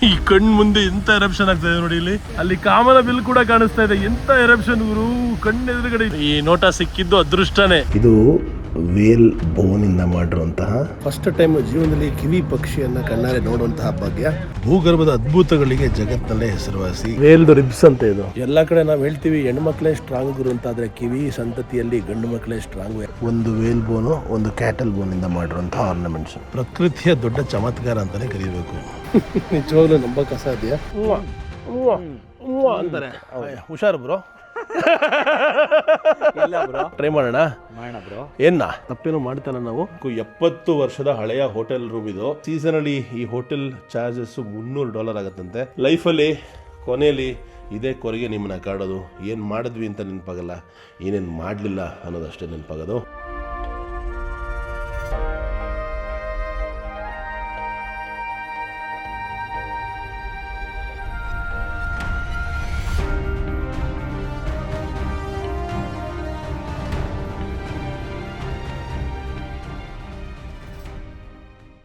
ಈ ಕಣ್ ಮುಂದೆ ಎಂತ ಎರಪ್ಷನ್ ಆಗ್ತಾ ಇದೆ ನೋಡಿ. ಇಲ್ಲಿ ಅಲ್ಲಿ ಕಾಮನ ಬಿಲ್ ಕೂಡ ಕಾಣಿಸ್ತಾ ಇದೆ. ಎಂತ ಎರಪ್ಷನ್ ಗುರು, ಕಣ್ಣು ಎದುರುಗಡೆ. ಈ ನೋಟ ಸಿಕ್ಕಿದ್ದು ಅದೃಷ್ಟನೇ. ಇದು ವೇಲ್ ಬೋನ್ ಇಂದ ಮಾಡಿರುವಂತಹ ಫಸ್ಟ್ ಟೈಮ್ ಜೀವನದಲ್ಲಿ ಕಿವಿ ಪಕ್ಷಿಯನ್ನ ಕಣ್ಣಾರೆ ನೋಡುವಂತಹ ಭಾಗ್ಯ. ಭೂಗರ್ಭದ ಅದ್ಭುತಗಳಿಗೆ ಜಗತ್ತಿನಲ್ಲೇ ಹೆಸರುವಾಸಿ ವೇಲ್ದು ರಿಬ್ಸ್ ಅಂತ ಇದು. ಎಲ್ಲಾ ಕಡೆ ನಾವು ಹೇಳ್ತೀವಿ ಹೆಣ್ಮಕ್ಳೇ ಸ್ಟ್ರಾಂಗ್ ಗುರು ಅಂತ, ಆದ್ರೆ ಕಿವಿ ಸಂತತಿಯಲ್ಲಿ ಗಂಡು ಮಕ್ಕಳೇ ಸ್ಟ್ರಾಂಗ್. ಒಂದು ವೇಲ್ ಬೋನು, ಒಂದು ಕ್ಯಾಟಲ್ ಬೋನ್ ಇಂದ ಮಾಡಿರುವಂತಹ ಆರ್ನಮೆಂಟ್ಸ್. ಪ್ರಕೃತಿಯ ದೊಡ್ಡ ಚಮತ್ಕಾರ ಅಂತಾನೆ ಕರೀಬೇಕು. ನಿಜವಾಗ್ಲೂ ನಂಬಕ್ ಅಸಾಧ್ಯ ಅಂತಾರೆ. ಹುಷಾರು ಬ್ರೋ. ಟ್ರೈ ಮಾಡೋಣ ಬ್ರೋ. ಏನ ತಪ್ಪೇನು ಮಾಡ್ತಾನ ನಾವು. 70 ವರ್ಷದ ಹಳೆಯ ಹೋಟೆಲ್ ರೂಮ್ ಇದು. ಸೀಸನಲಿ ಈ ಹೋಟೆಲ್ ಚಾರ್ಜಸ್ $300 ಆಗತ್ತಂತೆ. ಲೈಫಲ್ಲಿ ಕೊನೆಯಲ್ಲಿ ಇದೇ ಕೊರಗೆ ನಿಮ್ಮನ್ನ ಕಾಡೋದು. ಏನ್ ಮಾಡಿದ್ವಿ ಅಂತ ನೆನಪಾಗಲ್ಲ, ಏನೇನ್ ಮಾಡ್ಲಿಲ್ಲ ಅನ್ನೋದಷ್ಟೇ ನೆನಪಾಗೋದು.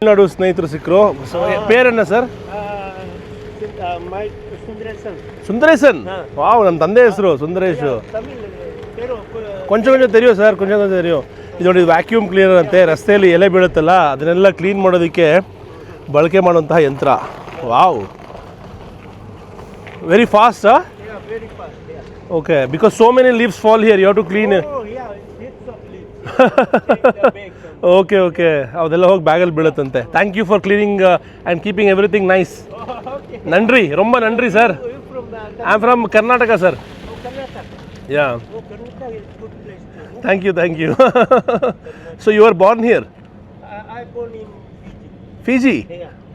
ತಮಿಳ್ನಾಡು ಸ್ನೇಹಿತರು ಸಿಕ್ಕರು. ಪೇರನ್ನ ಸರ್? ಸುಂದರೇಶನ್. ವಾವ್, ನಮ್ಮ ತಂದೆ ಹೆಸರು ಸುಂದರೇಶ್. ಕೊಂಚ ತೆರಿಯೋ ಸರ್, ಕೊಂಚ ತೆರಿಯೋ. ಇದು ನೋಡಿ, ವ್ಯಾಕ್ಯೂಮ್ ಕ್ಲೀನರ್ ಅಂತೆ. ರಸ್ತೆಯಲ್ಲಿ ಎಲೆ ಬೀಳುತ್ತಲ್ಲ ಅದನ್ನೆಲ್ಲ ಕ್ಲೀನ್ ಮಾಡೋದಕ್ಕೆ ಬಳಕೆ ಮಾಡುವಂತಹ ಯಂತ್ರ. Wow, very fast. Okay, because so many leaves fall here, you have to clean. Okay okay, ಅದೆಲ್ಲ ಹೋಗಿ ಬ್ಯಾಗಲ್ಲಿ ಬೀಳುತ್ತಂತೆ. Thank you for cleaning and keeping everything nice. ನನ್ರಿ, ರೊಂಬ ನನ್ರಿ sir. I am from Karnataka sir. Yeah, thank you. So you are born here? I born in Fiji.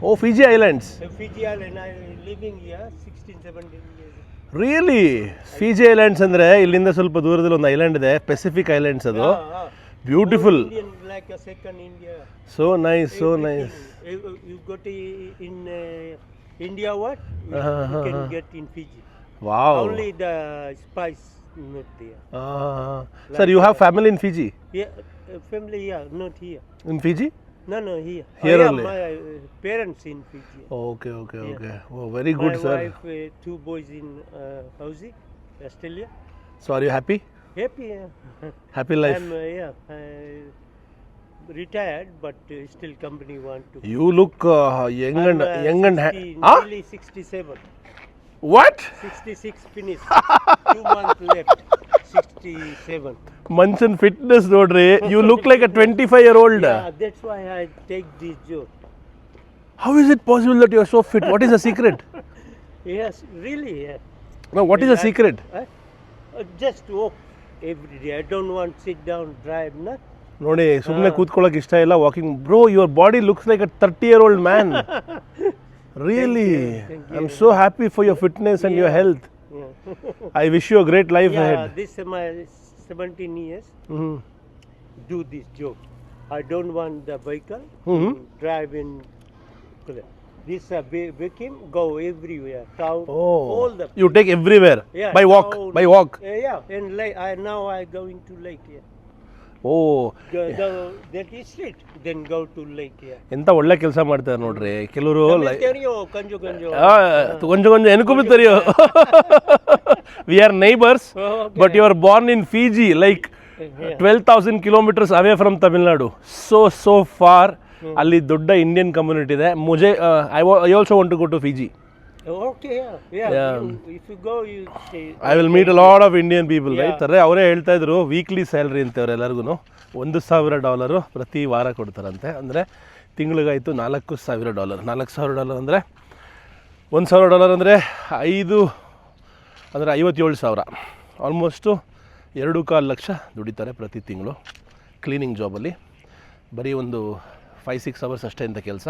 Oh, Fiji Islands. Fiji Island. I living here 16-17 years. Really? Fiji Islands ಅಂದ್ರೆ ಇಲ್ಲಿಂದ ಸ್ವಲ್ಪ ದೂರದಲ್ಲಿ ಒಂದು island ಇದೆ, Pacific islands. ಅದು beautiful. Like a second India. So nice, so nice. You got in India what? You can get in Fiji. Wow. Only the spice not there. Sir, you have family in Fiji? Yeah, family here, not here. In Fiji? No, here. Here only. My parents in Fiji. Okay. Oh, very good, my sir. My wife, 2 boys in Aussie, Australia. So are you happy? Happy, yeah. Happy life. I'm retired, but still company want to. You look young and Nearly 67. What? 66 finished. 2 months left. 67. Manchan fitness nodri. You look like a 25-year-old. Yeah, that's why I take this job. How is it possible that you are so fit? What is the secret? Yes, really. Yeah. No, what is the secret? Just walk every day. I don't want to sit down, drive, not. ನೋಡಿ, ಸುಮ್ಮನೆ ಕೂತ್ಕೊಳ್ಳೋಕೆ ಇಷ್ಟ ಇಲ್ಲ, walking. Bro, your body looks like a 30-year-old man. Really, I am so happy for your fitness and your health. I wish you a great life ahead. This is my 17 years. Do this job. I don't want the vehicle. Drive in. This vacuum go everywhere. Town, all the. You take everywhere. Yeah, by walk. town, by walk. Yeah, and lake. Now I going to lake here. That is street. Then go to lake here. ಎಂತ ಒಳ್ಳೆ ಕೆಲಸ ಮಾಡ್ತಾರೆ ನೋಡ್ರಿ ಕೆಲವರು. ಕೊಂಚ ಎನ್ಕುಬಿ ತೆರಿಯೋ. We are neighbors, but you are born in Fiji, like 12,000 kilometers away from Tamil Nadu. So far. ಅಲ್ಲಿ ದೊಡ್ಡ ಇಂಡಿಯನ್ ಕಮ್ಯುನಿಟಿ ಇದೆ. I also want to go to Fiji. Okay, yeah. If you go, you stay. I will meet a lot of Indian people, right? ಅವರೇ ಹೇಳ್ತಾ ಇದ್ರು weekly salary ಅಂತ ಅವರೆಲ್ಲರಿಗೂ $1,000 ಪ್ರತಿ ವಾರ ಕೊಡ್ತಾರಂತೆ. ಅಂದರೆ ತಿಂಗಳಿಗಾಯಿತು $4,000. $4,000 ಅಂದರೆ $1,000 ಅಂದರೆ 57,000. ಆಲ್ಮೋಸ್ಟು 2.25 ಲಕ್ಷ ದುಡಿತಾರೆ ಪ್ರತಿ ತಿಂಗಳು ಕ್ಲೀನಿಂಗ್ ಜಾಬಲ್ಲಿ. ಬರೀ ಒಂದು 5-6 hours ಅಷ್ಟೇ ಅಂತ ಕೆಲಸ.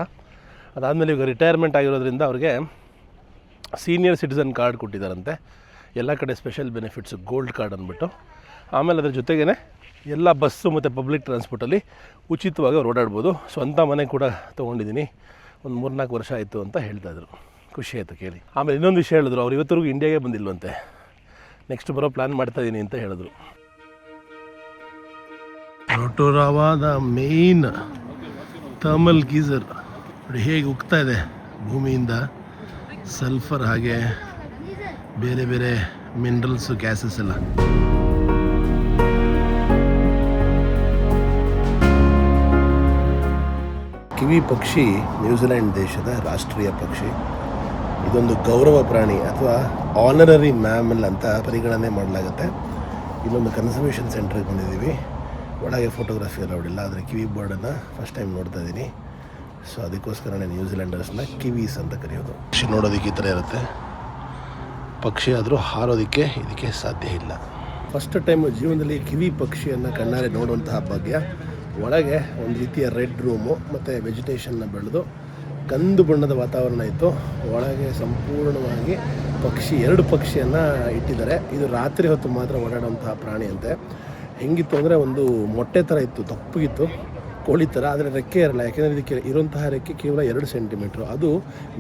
ಅದಾದಮೇಲೆ ಈಗ ರಿಟೈರ್ಮೆಂಟ್ ಆಗಿರೋದ್ರಿಂದ ಅವ್ರಿಗೆ ಸೀನಿಯರ್ ಸಿಟಿಸನ್ ಕಾರ್ಡ್ ಕೊಟ್ಟಿದ್ದಾರಂತೆ. ಎಲ್ಲ ಕಡೆ ಸ್ಪೆಷಲ್ ಬೆನಿಫಿಟ್ಸು, ಗೋಲ್ಡ್ ಕಾರ್ಡ್ ಅಂದ್ಬಿಟ್ಟು. ಆಮೇಲೆ ಅದ್ರ ಜೊತೆಗೇ ಎಲ್ಲ ಬಸ್ಸು ಮತ್ತು ಪಬ್ಲಿಕ್ ಟ್ರಾನ್ಸ್ಪೋರ್ಟಲ್ಲಿ ಉಚಿತವಾಗಿ ಅವ್ರು ಓಡಾಡ್ಬೋದು. ಸ್ವಂತ ಮನೆ ಕೂಡ ತೊಗೊಂಡಿದ್ದೀನಿ, ಒಂದು 3-4 ವರ್ಷ ಆಯಿತು ಅಂತ ಹೇಳ್ತಾಯಿದ್ರು. ಖುಷಿ ಆಯಿತು ಕೇಳಿ. ಆಮೇಲೆ ಇನ್ನೊಂದು ವಿಷಯ ಹೇಳಿದ್ರು, ಅವ್ರು ಇವತ್ತರೆಗೂ ಇಂಡಿಯಾಗೆ ಬಂದಿಲ್ವಂತೆ. ನೆಕ್ಸ್ಟ್ ಬರೋ ಪ್ಲ್ಯಾನ್ ಮಾಡ್ತಾಯಿದ್ದೀನಿ ಅಂತ ಹೇಳಿದ್ರು. ರೊಟೊರಾವಾದ ಮೇಯ್ನ್ ಥರ್ಮಲ್ ಗೀಸರ್ ನೋಡಿ ಹೇಗೆ ಉಗ್ತಾ ಇದೆ ಭೂಮಿಯಿಂದ. ಸಲ್ಫರ್ ಹಾಗೆ ಬೇರೆ ಬೇರೆ ಮಿನರಲ್ಸು ಗ್ಯಾಸಸ್ ಎಲ್ಲ. ಕಿವಿ ಪಕ್ಷಿ ನ್ಯೂಜಿಲೆಂಡ್ ದೇಶದ ರಾಷ್ಟ್ರೀಯ ಪಕ್ಷಿ. ಇದೊಂದು ಗೌರವ ಪ್ರಾಣಿ ಅಥವಾ ಆನರರಿ ಮ್ಯಾಮಲ್ ಅಂತ ಪರಿಗಣನೆ ಮಾಡಲಾಗುತ್ತೆ. ಇಲ್ಲೊಂದು ಕನ್ಸರ್ವೇಷನ್ ಸೆಂಟ್ರಿಗೆ ಬಂದಿದ್ದೀವಿ. ಒಳಗೆ ಫೋಟೋಗ್ರಫಿ ಎಲ್ಲ ನೋಡಿಲ್ಲ, ಆದರೆ ಕಿವಿ ಬರ್ಡನ್ನು ಫಸ್ಟ್ ಟೈಮ್ ನೋಡ್ತಾ ಇದ್ದೀನಿ. ಸೊ ಅದಕ್ಕೋಸ್ಕರನೇ ನ್ಯೂಜಿಲೆಂಡರ್ಸ್ನ ಕಿವೀಸ್ ಅಂತ ಕರೆಯೋದು. ಪಕ್ಷಿ ನೋಡೋದಕ್ಕೆ ಈ ಥರ ಇರುತ್ತೆ. ಪಕ್ಷಿ ಆದರೂ ಹಾರೋದಕ್ಕೆ ಇದಕ್ಕೆ ಸಾಧ್ಯ ಇಲ್ಲ. ಫಸ್ಟ್ ಟೈಮ್ ಜೀವನದಲ್ಲಿ ಕಿವಿ ಪಕ್ಷಿಯನ್ನು ಕಣ್ಣಾರೆ ನೋಡುವಂತಹ ಭಾಗ್ಯ. ಒಳಗೆ ಒಂದು ರೀತಿಯ ರೆಡ್ ರೂಮು ಮತ್ತು ವೆಜಿಟೇಷನ್ನ ಬೆಳೆದು ಕಂದು ಬಣ್ಣದ ವಾತಾವರಣ ಇತ್ತು. ಒಳಗೆ ಸಂಪೂರ್ಣವಾಗಿ ಎರಡು ಪಕ್ಷಿಯನ್ನು ಇಟ್ಟಿದ್ದಾರೆ. ಇದು ರಾತ್ರಿ ಹೊತ್ತು ಮಾತ್ರ ಓಡಾಡುವಂತಹ ಪ್ರಾಣಿ ಅಂತೆ. ಹೆಂಗಿತ್ತು ಅಂದರೆ ಒಂದು ಮೊಟ್ಟೆ ಥರ ಇತ್ತು, ದಪ್ಪಗಿತ್ತು, ಕೋಳಿ ಥರ. ಆದರೆ ರೆಕ್ಕೆ ಇರಲ್ಲ, ಯಾಕೆಂದರೆ ಇದಕ್ಕೆ ಇರುವಂತಹ ರೆಕ್ಕೆ ಕೇವಲ 2 ಸೆಂಟಿಮೀಟ್ರು. ಅದು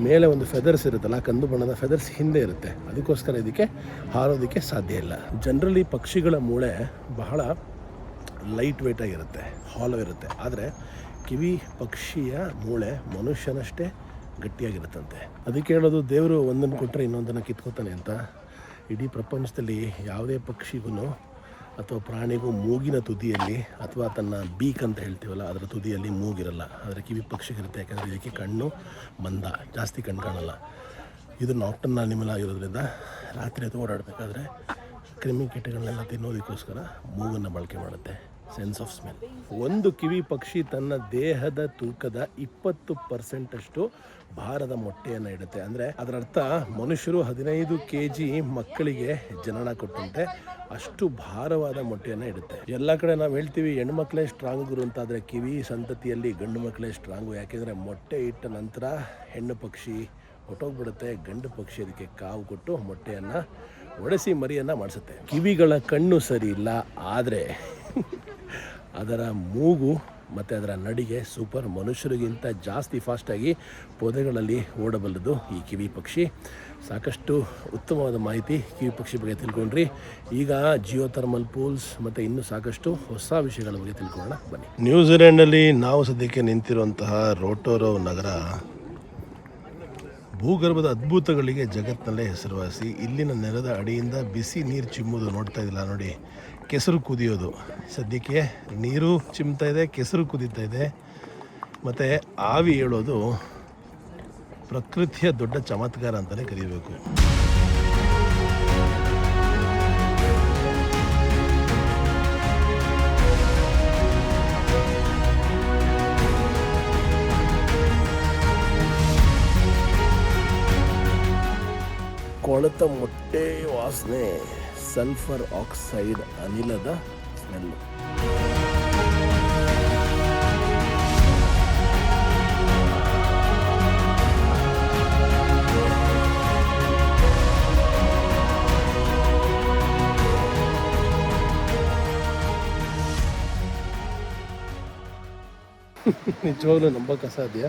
ಮೇಲೆ ಒಂದು ಫೆದರ್ಸ್ ಇರುತ್ತಲ್ಲ, ಕಂದು ಬಣ್ಣದ ಫೆದರ್ಸ್ ಹಿಂದೆ ಇರುತ್ತೆ. ಅದಕ್ಕೋಸ್ಕರ ಇದಕ್ಕೆ ಹಾರೋದಕ್ಕೆ ಸಾಧ್ಯ ಇಲ್ಲ. ಜನರಲಿ ಪಕ್ಷಿಗಳ ಮೂಳೆ ಬಹಳ ಲೈಟ್ ವೇಟ್ ಆಗಿರುತ್ತೆ, ಹಾಲೋ ಇರುತ್ತೆ. ಆದರೆ ಕಿವಿ ಪಕ್ಷಿಯ ಮೂಳೆ ಮನುಷ್ಯನಷ್ಟೇ ಗಟ್ಟಿಯಾಗಿರುತ್ತಂತೆ. ಅದಕ್ಕೆ ಹೇಳೋದು, ದೇವರು ಒಂದನ್ನು ಕೊಟ್ಟರೆ ಇನ್ನೊಂದನ್ನು ಕಿತ್ಕೋತಾನೆ ಅಂತ. ಇಡೀ ಪ್ರಪಂಚದಲ್ಲಿ ಯಾವುದೇ ಪಕ್ಷಿಗೂ ಅಥವಾ ಪ್ರಾಣಿಗೂ ಮೂಗಿನ ತುದಿಯಲ್ಲಿ ಅಥವಾ ತನ್ನ ಬೀಕ್ ಅಂತ ಹೇಳ್ತೀವಲ್ಲ ಅದರ ತುದಿಯಲ್ಲಿ ಮೂಗಿರಲ್ಲ. ಆದರೆ ಕಿವಿ ಪಕ್ಷಿಗಿರುತ್ತೆ, ಯಾಕಂದರೆ ಇದಕ್ಕೆ ಕಣ್ಣು ಮಂದ, ಜಾಸ್ತಿ ಕಣ್ಣು ಕಾಣಲ್ಲ. ಇದು ನಾಕ್ಟರ್ನಲ್ ಅನಿಮಲ್ ಆಗಿರೋದ್ರಿಂದ ರಾತ್ರಿ ಹೊತ್ತು ಓಡಾಡಬೇಕಾದ್ರೆ ಕ್ರಿಮಿಕೀಟಗಳನ್ನೆಲ್ಲ ತಿನ್ನೋದಕ್ಕೋಸ್ಕರ ಮೂಗನ್ನು ಬಳಕೆ ಮಾಡುತ್ತೆ. Sense of smell. ಒಂದು ಕಿವಿ ಪಕ್ಷಿ ತನ್ನ ದೇಹದ ತೂಕದ 20% ಭಾರದ ಮೊಟ್ಟೆಯನ್ನು ಇಡುತ್ತೆ. ಅಂದರೆ ಅದರ ಅರ್ಥ ಮನುಷ್ಯರು 15 kg ಮಕ್ಕಳಿಗೆ ಜನನ ಕೊಟ್ಟಂತೆ ಅಷ್ಟು ಭಾರವಾದ ಮೊಟ್ಟೆಯನ್ನು ಇಡುತ್ತೆ. ಎಲ್ಲ ಕಡೆ ನಾವು ಹೇಳ್ತೀವಿ ಹೆಣ್ಮಕ್ಳೇ ಸ್ಟ್ರಾಂಗ್ ಗುರು ಅಂತ, ಆದರೆ ಕಿವಿ ಸಂತತಿಯಲ್ಲಿ ಗಂಡು ಮಕ್ಕಳೇ ಸ್ಟ್ರಾಂಗು. ಯಾಕೆಂದರೆ ಮೊಟ್ಟೆ ಇಟ್ಟ ನಂತರ ಹೆಣ್ಣು ಪಕ್ಷಿ ಹೊಟ್ಟೋಗ್ಬಿಡುತ್ತೆ, ಗಂಡು ಪಕ್ಷಿ ಅದಕ್ಕೆ ಕಾವು ಕೊಟ್ಟು ಮೊಟ್ಟೆಯನ್ನು ಒಡೆಸಿ ಮರಿಯನ್ನು ಮಾಡಿಸುತ್ತೆ. ಕಿವಿಗಳ ಕಣ್ಣು ಸರಿ ಇಲ್ಲ, ಆದರೆ ಅದರ ಮೂಗು ಮತ್ತು ಅದರ ನಡಿಗೆ ಸೂಪರ್. ಮನುಷ್ಯರಿಗಿಂತ ಜಾಸ್ತಿ ಫಾಸ್ಟಾಗಿ ಪೊದೆಗಳಲ್ಲಿ ಓಡಬಲ್ಲದು ಈ ಕಿವಿ ಪಕ್ಷಿ. ಸಾಕಷ್ಟು ಉತ್ತಮವಾದ ಮಾಹಿತಿ ಕಿವಿ ಪಕ್ಷಿ ಬಗ್ಗೆ ತಿಳ್ಕೊಂಡ್ರಿ. ಈಗ ಜಿಯೋಥರ್ಮಲ್ ಪೂಲ್ಸ್ ಮತ್ತು ಇನ್ನೂ ಸಾಕಷ್ಟು ಹೊಸ ವಿಷಯಗಳ ಬಗ್ಗೆ ತಿಳ್ಕೊಳ್ಳೋಣ ಬನ್ನಿ. ನ್ಯೂಜಿಲೆಂಡಲ್ಲಿ ನಾವು ಸದ್ಯಕ್ಕೆ ನಿಂತಿರುವಂತಹ ರೋಟೋರೋ ನಗರ ಭೂಗರ್ಭದ ಅದ್ಭುತಗಳಿಗೆ ಜಗತ್ತಿನಲ್ಲೇ ಹೆಸರುವಾಸಿ. ಇಲ್ಲಿನ ನೆಲದ ಅಡಿಯಿಂದ ಬಿಸಿ ನೀರು ಚಿಮ್ಮುವುದು ನೋಡ್ತಾ ಇದ್ದಿಲ್ಲ ನೋಡಿ, ಕೆಸರು ಕುದಿಯೋದು. ಸದ್ಯಕ್ಕೆ ನೀರು ಚಿಮ್ತಾ ಇದೆ, ಕೆಸರು ಕುದೀತಾ ಇದೆ, ಮತ್ತು ಆವಿ ಹೇಳೋದು ಪ್ರಕೃತಿಯ ದೊಡ್ಡ ಚಮತ್ಕಾರ ಅಂತಲೇ ಕರೀಬೇಕು. ಕೊಳೆತ ಮೊಟ್ಟೆ ವಾಸನೆ, ಸಲ್ಫರ್ ಆಕ್ಸೈಡ್ ಅನಿಲದ ಸ್ಮೆಲ್ಲು. ನಿಜವಾಗ್ಲೂ ನಂಬಕ್ಕೆ ಅಸಾಧ್ಯ.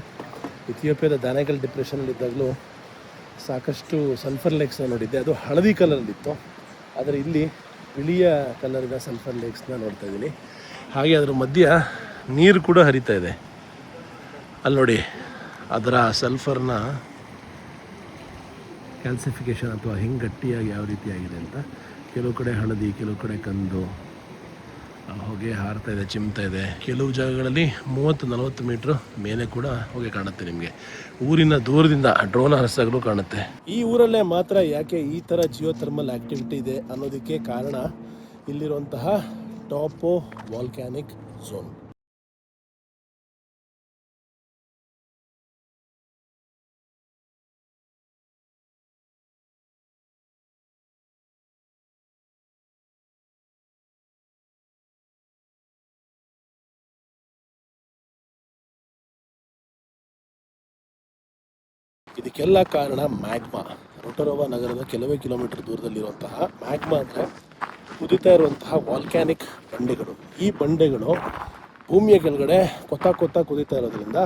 ಇಥಿಯೋಪಿಯಾದ ದಾನೆಗಲ್ ಡಿಪ್ರೆಷನಲ್ಲಿದ್ದಾಗಲೂ ಸಾಕಷ್ಟು ಸಲ್ಫರ್ ಲೇಕ್ಸ್ನ ನೋಡಿದ್ದೆ. ಅದು ಹಳದಿ ಕಲರಲ್ಲಿತ್ತು, ಆದರೆ ಇಲ್ಲಿ ಬಿಳಿಯ ಕಲರಿನ ಸಲ್ಫರ್ ಲೇಕ್ಸ್ನ ನೋಡ್ತಾ ಇದ್ದೀನಿ. ಹಾಗೆ ಅದರ ಮಧ್ಯ ನೀರು ಕೂಡ ಹರಿತಾ ಇದೆ. ಅಲ್ಲಿ ನೋಡಿ ಅದರ ಸಲ್ಫರ್ನ ಕ್ಯಾಲ್ಸಿಫಿಕೇಷನ್ ಅಥವಾ ಹಿಂಗೆ ಗಟ್ಟಿಯಾಗಿ ಯಾವ ರೀತಿ ಆಗಿದೆ ಅಂತ. ಕೆಲವು ಕಡೆ ಹಳದಿ, ಕೆಲವು ಕಡೆ ಕಂದು, ಹೊಗೆ ಹಾರ್ತಾ ಇದೆ, ಚಿಮ್ತಾ ಇದೆ. ಕೆಲವು ಜಾಗಗಳಲ್ಲಿ 30-40 ಮೀಟ್ರ್ ಮೇಲೆ ಕೂಡ ಹೊಗೆ ಕಾಣುತ್ತೆ ನಿಮಗೆ. ಊರಿನ ದೂರದಿಂದ ಡ್ರೋನ್ ಹಾರಿಸಾಗಲೂ ಕಾಣುತ್ತೆ. ಈ ಊರಲ್ಲೇ ಮಾತ್ರ ಯಾಕೆ ಈ ಥರ ಜಿಯೋಥರ್ಮಲ್ ಆ್ಯಕ್ಟಿವಿಟಿ ಇದೆ ಅನ್ನೋದಕ್ಕೆ ಕಾರಣ ಇಲ್ಲಿರುವಂತಹ ಟಾಪೋ ವಾಲ್ಕ್ಯಾನಿಕ್ ಝೋನ್. ಇದಕ್ಕೆಲ್ಲ ಕಾರಣ ಮ್ಯಾಗ್ಮಾ. ರೋಟೋರೋವಾ ನಗರದ ಕೆಲವೇ ಕಿಲೋಮೀಟರ್ ದೂರದಲ್ಲಿರುವಂತಹ ಮ್ಯಾಗ್ಮಾ ಅಂದರೆ ಕುದಿತಾ ಇರುವಂತಹ ವಾಲ್ಕ್ಯಾನಿಕ್ ಬಂಡೆಗಳು. ಈ ಬಂಡೆಗಳು ಭೂಮಿಯ ಕೆಳಗಡೆ ಕೊತ್ತ ಕುದಿತಾ ಇರೋದ್ರಿಂದ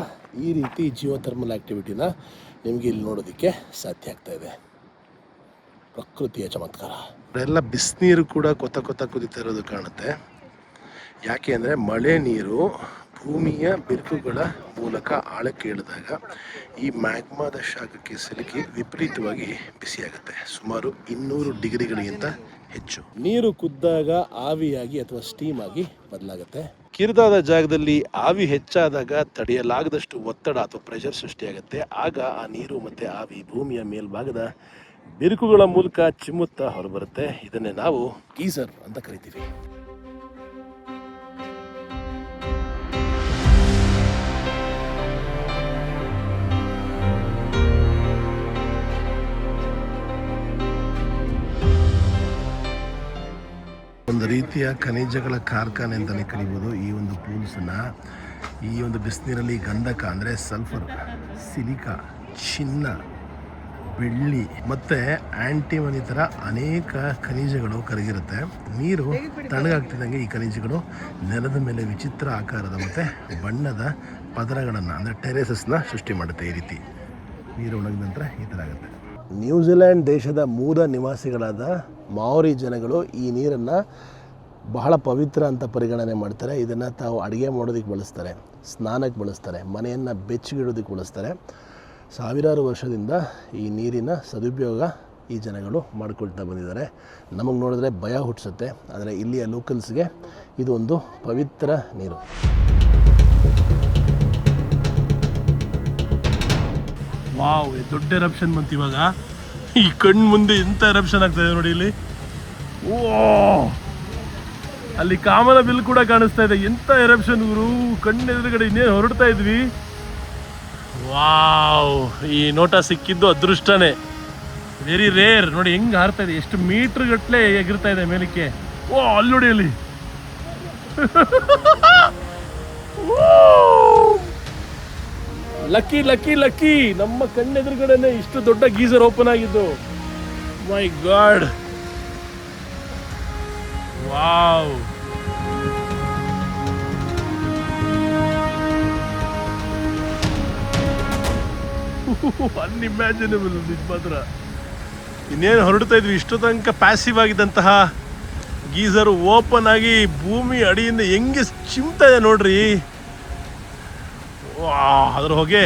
ಈ ರೀತಿ ಜಿಯೋಥರ್ಮಲ್ ಆ್ಯಕ್ಟಿವಿಟಿನ ನಿಮಗೆ ಇಲ್ಲಿ ನೋಡೋದಕ್ಕೆ ಸಾಧ್ಯ ಆಗ್ತಾ ಇದೆ. ಪ್ರಕೃತಿಯ ಚಮತ್ಕಾರ. ಎಲ್ಲ ಬಿಸಿನೀರು ಕೂಡ ಕೊತ್ತ ಕುದಿತಾ ಇರೋದು ಕಾಣುತ್ತೆ. ಯಾಕೆ ಅಂದರೆ ಮಳೆ ನೀರು ಭೂಮಿಯ ಬಿರುಕುಗಳ ಮೂಲಕ ಆಳಕ್ಕೆ ಇಳಿದಾಗ ಈ ಮ್ಯಾಗ್ಮಾದ ಶಾಖಕ್ಕೆ ಸಿಲುಕಿ ವಿಪರೀತವಾಗಿ ಬಿಸಿಯಾಗುತ್ತೆ. ಸುಮಾರು 200 ಡಿಗ್ರಿಗಳಿಗಿಂತ ಹೆಚ್ಚು. ನೀರು ಕುದ್ದಾಗ ಆವಿಯಾಗಿ ಅಥವಾ ಸ್ಟೀಮ್ ಆಗಿ ಬದಲಾಗುತ್ತೆ. ಕಿರಿದಾದ ಜಾಗದಲ್ಲಿ ಆವಿ ಹೆಚ್ಚಾದಾಗ ತಡೆಯಲಾಗದಷ್ಟು ಒತ್ತಡ ಅಥವಾ ಪ್ರೆಷರ್ ಸೃಷ್ಟಿಯಾಗುತ್ತೆ. ಆಗ ಆ ನೀರು ಮತ್ತೆ ಆವಿ ಭೂಮಿಯ ಮೇಲ್ಭಾಗದ ಬಿರುಕುಗಳ ಮೂಲಕ ಚಿಮ್ಮುತ್ತಾ ಹೊರಬರುತ್ತೆ. ಇದನ್ನೇ ನಾವು ಗೀಸರ್ ಅಂತ ಕರಿತೀವಿ. ಒಂದು ರೀತಿಯ ಖನಿಜಗಳ ಕಾರ್ಖಾನೆ ಅಂತಲೇ ಕರಿಬೋದು ಈ ಒಂದು ಪೂಲ್ಸನ್ನು. ಈ ಒಂದು ಬಿಸಿನೀರಲ್ಲಿ ಗಂಧಕ ಅಂದರೆ ಸಲ್ಫರ್, ಸಿಲಿಕಾ, ಚಿನ್ನ, ಬೆಳ್ಳಿ ಮತ್ತು ಆ್ಯಂಟಿಮನಿ ಥರ ಅನೇಕ ಖನಿಜಗಳು ಕರಗಿರುತ್ತೆ. ನೀರು ತಣ್ಣಗಾಗ್ತಿದ್ದಂಗೆ ಈ ಖನಿಜಗಳು ನೆಲದ ಮೇಲೆ ವಿಚಿತ್ರ ಆಕಾರದ ಮತ್ತು ಬಣ್ಣದ ಪದರಗಳನ್ನು ಅಂದರೆ ಟೆರೇಸಸ್ನ ಸೃಷ್ಟಿ ಮಾಡುತ್ತೆ. ಈ ರೀತಿ ನೀರು ಒಣಗಿದ ನಂತರ ಈ ಥರ ಆಗುತ್ತೆ. ನ್ಯೂಜಿಲ್ಯಾಂಡ್ ದೇಶದ ಮೂಲ ನಿವಾಸಿಗಳಾದ ಮಾವೋರಿ ಜನಗಳು ಈ ನೀರನ್ನು ಬಹಳ ಪವಿತ್ರ ಅಂತ ಪರಿಗಣನೆ ಮಾಡ್ತಾರೆ. ಇದನ್ನು ತಾವು ಅಡುಗೆ ಮಾಡೋದಕ್ಕೆ ಬಳಸ್ತಾರೆ, ಸ್ನಾನಕ್ಕೆ ಬಳಸ್ತಾರೆ, ಮನೆಯನ್ನು ಬೆಚ್ಚಗಿಡೋದಕ್ಕೆ ಬಳಸ್ತಾರೆ. ಸಾವಿರಾರು ವರ್ಷದಿಂದ ಈ ನೀರಿನ ಸದುಪಯೋಗ ಈ ಜನಗಳು ಮಾಡ್ಕೊಳ್ತಾ ಬಂದಿದ್ದಾರೆ. ನಮಗೆ ನೋಡಿದ್ರೆ ಭಯ ಹುಟ್ಟಿಸುತ್ತೆ, ಆದರೆ ಇಲ್ಲಿಯ ಲೋಕಲ್ಸ್ಗೆ ಇದು ಒಂದು ಪವಿತ್ರ ನೀರು. ವಾವ್, ದೊಡ್ಡ ಎರಪ್ಷನ್ ಬಂತು ಇವಾಗ. ಈ ಕಣ್ಣು ಮುಂದೆ ಎಂತ ಎರಪ್ಷನ್ ಆಗ್ತಾಯಿದೆ ನೋಡಿ ಇಲ್ಲಿ. ಓ, ಅಲ್ಲಿ ಕಾಮನ ಬಿಲ್ ಕೂಡ ಕಾಣಿಸ್ತಾ ಇದೆ. ಎಂತ ಎರಪ್ಷನ್ ಗುರು, ಕಣ್ಣು ಎದುರುಗಡೆ ಇನ್ನೇನು ಹೊರಡ್ತಾ ಇದ್ವಿ. ವಾವ್, ಈ ನೋಟ ಸಿಕ್ಕಿದ್ದು ಅದೃಷ್ಟನೇ. Very rare. ನೋಡಿ ಹೆಂಗೆ ಹಾರ್ತಾ ಇದೆ, ಎಷ್ಟು ಮೀಟರ್ ಗಟ್ಟಲೆ ಎಗಿರ್ತಾ ಇದೆ ಮೇಲಕ್ಕೆ. ಓ, ಅಲ್ಲಿ ನೋಡಿ ಅಲ್ಲಿ. ಲಕ್ಕಿ ಲಕ್ಕಿ ಲಕ್ಕಿ, ನಮ್ಮ ಕಣ್ಣೆದುರುಗಡೆನೆ ಇಷ್ಟು ದೊಡ್ಡ ಗೀಸರ್ ಓಪನ್ ಆಗಿದ್ದು. ಮೈ ಗಾಡ್, ವಾವ್. ಅನ್ಇಮ್ಯಾಜಿನಬಲ್ ಇದು ಮಾತ್ರ. ಇನ್ನೇನು ಹೊರಡ್ತಾ ಇದ್ವಿ, ಇಷ್ಟು ತನಕ ಪ್ಯಾಸಿವ್ ಆಗಿದ್ದಂತಹ ಗೀಸರ್ ಓಪನ್ ಆಗಿ ಭೂಮಿ ಅಡಿಯಿಂದ ಹೆಂಗೆ ಚಿಮ್ತಾ ಇದೆ ನೋಡ್ರಿ. ವಾ, ಅದ್ರ ಹೊಗೆ.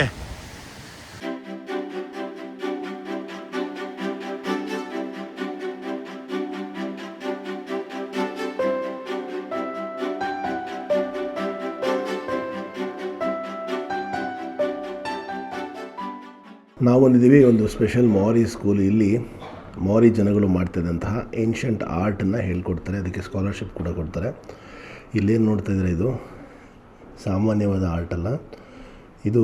ನಾವೊಂದಿದ್ದೀವಿ ಒಂದು ಸ್ಪೆಷಲ್ ಮಾವೋರಿ ಸ್ಕೂಲ್. ಇಲ್ಲಿ ಮಾವೋರಿ ಜನಗಳು ಮಾಡ್ತಿದ್ದಂತಹ ಏನ್ಷಂಟ್ ಆರ್ಟನ್ನು ಹೇಳ್ಕೊಡ್ತಾರೆ, ಅದಕ್ಕೆ ಸ್ಕಾಲರ್ಶಿಪ್ ಕೂಡ ಕೊಡ್ತಾರೆ. ಇಲ್ಲೇನು ನೋಡ್ತಾ ಇದ್ದಾರೆ, ಇದು ಸಾಮಾನ್ಯವಾದ ಆರ್ಟ್ ಅಲ್ಲ, ಇದು